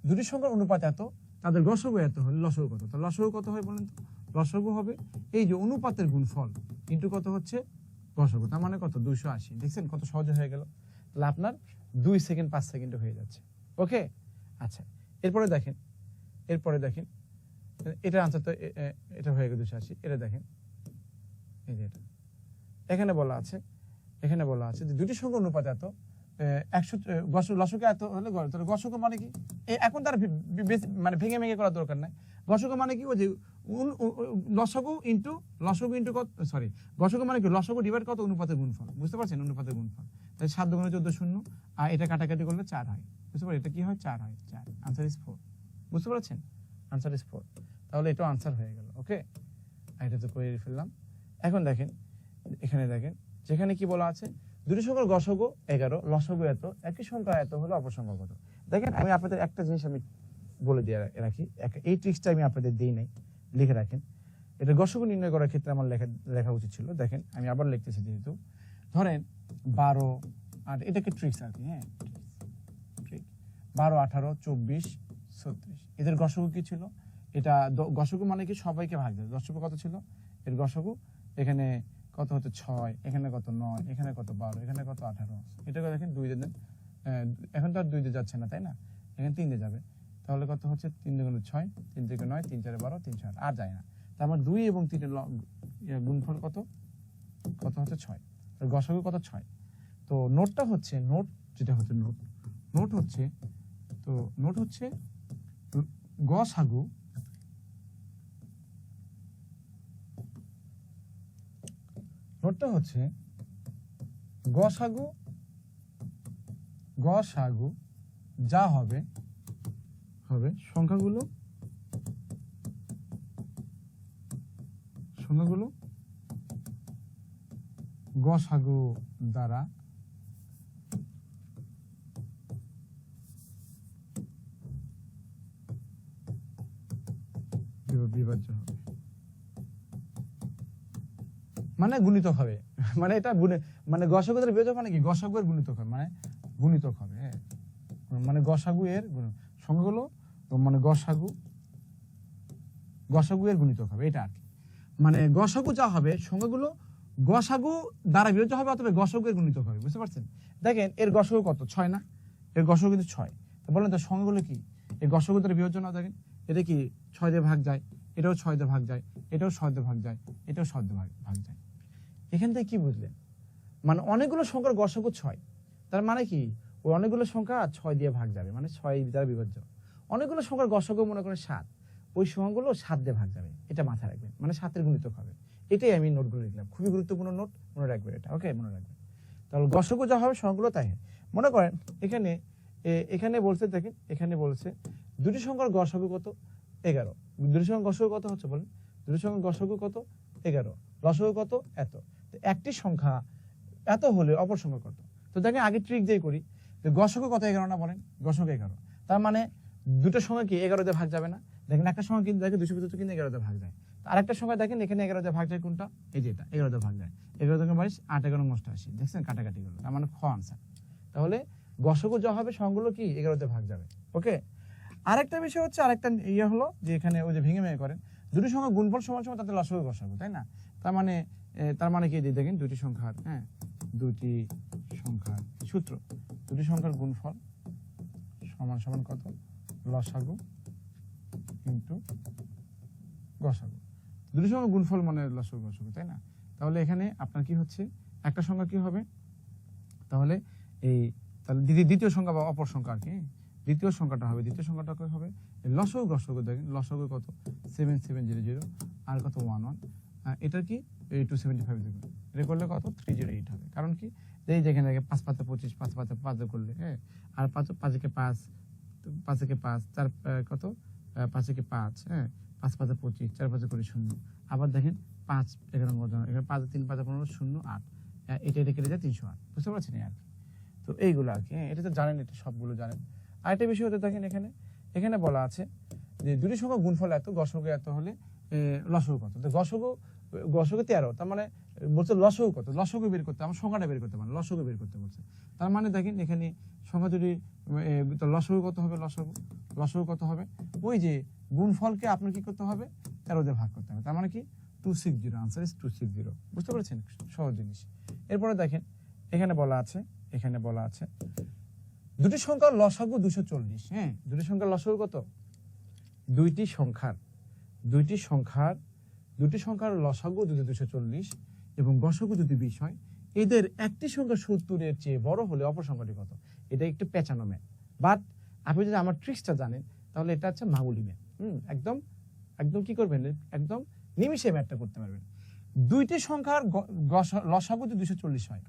দুটি সংখ্যার অনুপাত এত, তাদের গসাগু এত হলে লসাগু কত? তো লসাগু কত হয় বলেন তো? লসাগু হবে এই যে অনুপাতের গুণফল ইনটু কত হচ্ছে? গসাগু। তার মানে কত? 280। দেখছেন কত সহজে হয়ে গেল? তাহলে আপনার 2 সেকেন্ড 5 সেকেন্ডে হয়ে যাচ্ছে। ওকে, আচ্ছা। এরপরে দেখেন এটার আনসার তো এটা হয়ে গেল 280। এটা দেখেন, এই যে এটা এখানে বলা আছে যে দুটি সংখ্যার অনুপাত এত, 100 লসাগু এত হলে তাহলে গসাগু মানে কি? এখন তার মানে ভেঙে করার দরকার নাই। গসাগু মানে কি? ওই যে লসাগু ইনটু কত, সরি, গসাগু মানে কি? লসাগু ডিভাইড কত? অনুপাতের গুণফল। বুঝতে পারছেন? অনুপাতের গুণফল। তাহলে 7 দুগুণে 14 শূন্য, আর এটা কাটাকাটি করলে 4 হয়। বুঝতে পারছেন? এটা কি হয়? 4 হয়। 4, আনসার ইজ 4। বুঝতে পারছেন? Answer is 4। তাহলে এটাও আনসার হয়ে গেল। ওকে, এটা তো করে ফেললাম। এখন দেখেন, এখানে দেখেন যেখানে কি বলা আছে, দুটি সংখ্যার গসাগু 11, লসাগু এত, একই সংখ্যা এত হলো অপসংখ্যা কত? দেখেন আমি আপনাদের একটা জিনিস আমি বলে দিয়ে রাখি, এই ট্রিক্সটা আমি আপনাদের দিই নাই, লিখে রাখেন। এটা গসাগু নির্ণয় করার ক্ষেত্রে আমার লেখা উচিত ছিল। দেখেন আমি আবার লিখতেছি, যেহেতু ধরেন 12 আর এটাকে ট্রিক্স আর কি, 12 18 24 36 এদের গসাগু কি ছিল? এটা গসাগু মানে কি? সবাইকে ভাগ দেয়। গসাগু কত ছিল? এর গসাগু এখানে কত হচ্ছে? 6, এখানে কত? 9, এখানে কত? 12, এখানে কত? 18। এটাকে দেখেন 2 দিয়ে দেন, এখন তো আর 2 দিয়ে যাচ্ছে না, তাই না? এখানে 3 দিয়ে যাবে। তাহলে কত হচ্ছে? 3 দুগুণে 6, 3 থেকে 9, 3 4 12, 3 6 আর যায় না। তার মানে 2 এবং 3 এর গুণফল কত হচ্ছে? 6। তার গসাগু কত? 6। তো নোটটা হচ্ছে, যেটা হচ্ছে নোট হচ্ছে গসাগু যা হবে সংখ্যাগুলো গসাগু দ্বারা বিভাজ্য হবে, মানে গুণিতক হবে। মানে এটা মানে গসাগু দ্বারা বিভাজ্য মানে কি? গসাগু এর গুণিতক হবে, মানে গুণিতক হবে। মানে গসাগু এর সংখ্যাগুলো, মানে গসাগু এর গুণিতক হবে, এটা আর কি। মানে গসাগু যা হবে সংখ্যাগুলো গসাগু দ্বারা বিভাজ্য হবে অথবা গসাগু এর গুণিতক হবে। বুঝতে পারছেন? দেখেন এর গসাগু কত? 6 না? এর গসাগু কিন্তু 6। তো বলেন তো সংখ্যাগুলো কি? এই গসাগু দ্বারা বিভাজ্য না? দেখেন এটা কি 6 দিয়ে ভাগ যায়, এটাও 6 দিয়ে ভাগ যায়, এটাও 6 দিয়ে ভাগ যায়, এটাও 6 দিয়ে ভাগ যায়। এখান থেকে কি বুঝলেন? মানে অনেকগুলো সংখ্যার গসাগু 6, তার মানে কি ওই অনেকগুলো সংখ্যা 6 দিয়ে ভাগ যাবে, মানে 6 দ্বারা বিভাজ্য। অনেকগুলো সংখ্যার গসাগু মনে করেন 7, ওই সংখ্যাগুলো 7 দিয়ে ভাগ যাবে, এটা মাথায় রাখবেন, মানে 7 এর গুণিতক হবে। এটাই আমি নোটগুলো লিখলাম, খুবই গুরুত্বপূর্ণ নোট, মনে রাখবেন এটা। ওকে, মনে রাখবেন। তাহলে গসাগু যা হবে সংখ্যাগুলো তাই। মনে করেন এখানে বলছে, দেখেন এখানে বলছে দুটি সংখ্যার গসাগু কত, 11। দুটি সংখ্যার গসাগু কত হচ্ছে বলেন? দুটি সংখ্যার গসাগু কত? 11। লসাগু কত? এত। তো একটি সংখ্যা এত হলে অপর সংখ্যা কত? তো দেখেন আগে ট্রিক দিয়ে করি, গসাগু কত? 11 না, বলেন গসাগু 11। তার মানে দুটো সংখ্যা কি 11 দিয়ে ভাগ যাবে না? দেখেন একটা সংখ্যা কিন্তু দেখেন 275 কিন্তু 11 দিয়ে ভাগ যায়। আরেকটা সংখ্যা দেখেন এখানে 11 দিয়ে ভাগ যায়, কোনটা? এই যে এটা 11 দিয়ে ভাগ যায়। 11 থেকে 22, 8 11 88, দেখছেন কাটাকাটি হলো, তার মানে খ আনসার। তাহলে গসাগু যা হবে সংখ্যাগুলো কি 11 দিয়ে ভাগ যাবে। ওকে, আরেকটা বিষয় হচ্ছে, আরেকটা ইয়ে হলো যে এখানে ওই যে ভেঙে ভেঙে করেন দুটি সংখ্যা গুণফল সমান সমান, তাতে লসাগু গসাগু, তাই না? তার মানে কি দেখেন দুটি সংখ্যার, হ্যাঁ দুটি সংখ্যার সূত্র, দুটি সংখ্যার গুণফল সমান সমান কত? লসাগু কিন্তু গসাগু। দুটি সংখ্যার গুণফল মানে লসাগু গসাগু, তাই না? তাহলে এখানে আপনার কি হচ্ছে, একটা সংখ্যা কি হবে তাহলে, তাহলে দ্বিতীয় সংখ্যা বা অপর সংখ্যা আর কি, দ্বিতীয় সংখ্যাটা হবে, দ্বিতীয় সংখ্যাটা কি হবে? লসাগু গসাগু। দেখেন লসাগু কত? 7700, আর কত? 11। এটা কি 275 দেখুন, এটা করলে কত? 308 হবে। কারণ কি, এই দেখেন 5 পাতে 25, 5 পাতে 5 করলে, হ্যাঁ, আর 5 একে 5, 5 একে 5, 4 কত? 5 একে 5, হ্যাঁ, 5 পাতে 25, 4 পাতে করে 0। আবার দেখেন 5 এখানে 5 3 পাতে 15, 0 8, এটা কেটে যায় 308। বুঝতে পারছেন আর কি? তো এইগুলো আর কি, এটা তো জানেন, এটা সবগুলো জানেন। আরেকটা বিষয় হতে দেখেন এখানে বলা আছে যে দুটি সংখ্যা গুণফল এত, গসাগু এত হলে লসাগু কত? তো গসাগু 13, তার মানে বলছে লসাগু কত? লসাগু বের করতে, আমার সংখ্যাটা বের করতে, মানে লসাগু বের করতে বলছে। তার মানে দেখেন এখানে সংখ্যা যদি লসাগু কত হবে? লসাগু কত হবে? ওই যে গুণফলকে আপনার কি করতে হবে? 13 দিয়ে ভাগ করতে হবে। তার মানে কি 260, আনসার ইজ 260। বুঝতে পেরেছেন? সহজ জিনিস। এরপরে দেখেন এখানে বলা আছে দুটি সংখ্যার লসাগু 240। হ্যাঁ, দুটি সংখ্যার লসাগু কত? দুটি সংখ্যার লসাগু যদি 240 এবং গসাগু যদি 20 হয়, এদের একটি সংখ্যা 70-এর চেয়ে বড় হলে অপর সংখ্যাটি কত? এটা একটু পেঁচানো ম্যাথ, বাট আপনি যদি আমার ট্রিক্সটা জানেন তাহলে এটা হচ্ছে মামুলি ম্যাথ। একদম কি করবেন, একদম নিমিষে ম্যাথটা করতে পারবেন। দুইটি সংখ্যার লসাগু যদি 240 হয়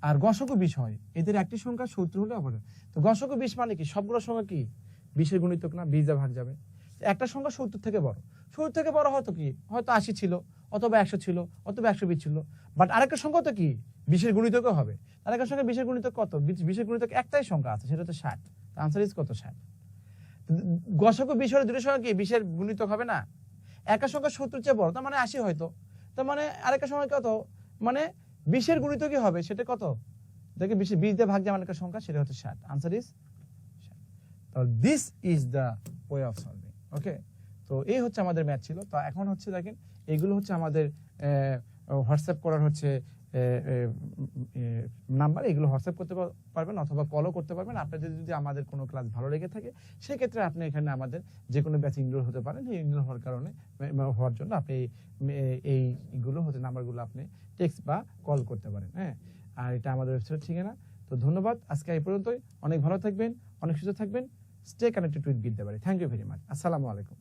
আর গসাগু 20 হয়, এদের একটি সংখ্যা 70 হলে অপর। তো গসাগু 20 মানে কি, সবগুলো সংখ্যা কি 20-এর গুণিতক না, 20 দিয়ে ভাগ যাবে। একটা সংখ্যা 70 থেকে বড়, 70 থেকে বড় হয়তো কি, হয়তো 80 ছিল, অথবা 100 ছিল, অথবা 120 ছিল। বাট আরেকটা সংখ্যা তো কি 20-এর গুণিতকও হবে। আরেকটা সংখ্যা 20-এর গুণিতক কত? 20-এর গুণিতক একটাই সংখ্যা আছে, সেটা হচ্ছে 60। আনসার ইজ কত? 60। গসাগু 20 হলে দুটো সংখ্যা কি 20-এর গুণিতক হবে না? একটা সংখ্যা 70 চেয়ে বড়, তার মানে 80 হয়তো। তার মানে আরেকটা সংখ্যা কত, মানে 20-এর গুণিতকই হবে, সেটা কত? দেখে 20 দিয়ে ভাগ যায় মানে একটা সংখ্যা, সেটা হচ্ছে 60। Answer is 60। তাহলে this is the way of solving. Okay, তো এই হচ্ছে আমাদের ম্যাথ ছিল। তো এখন হচ্ছে দেখেন এইগুলো হচ্ছে আমাদের হোয়াটসঅ্যাপ করার হচ্ছে নাম্বার, এগুলো হোয়াটসঅ্যাপ করতে পারবেন অথবা কলও করতে পারবেন। আপনাদের যদি আমাদের কোনো ক্লাস ভালো লেগে থাকে সেক্ষেত্রে আপনি এখানে আমাদের যে কোনো ব্যাচে ইনরোল হতে পারেন। এই ইনরোল হওয়ার জন্য আপনি এইগুলো হচ্ছে নাম্বারগুলো আপনি টেক্সট বা কল করতে পারেন। হ্যাঁ, আর এটা আমাদের ওয়েবসাইট ঠিকানা। তো ধন্যবাদ, আজকে এই পর্যন্তই। অনেক ভালো থাকবেন, অনেক সুস্থ থাকবেন। Stay connected with Vidyabari. Thank you very much. আসসালামু আলাইকুম।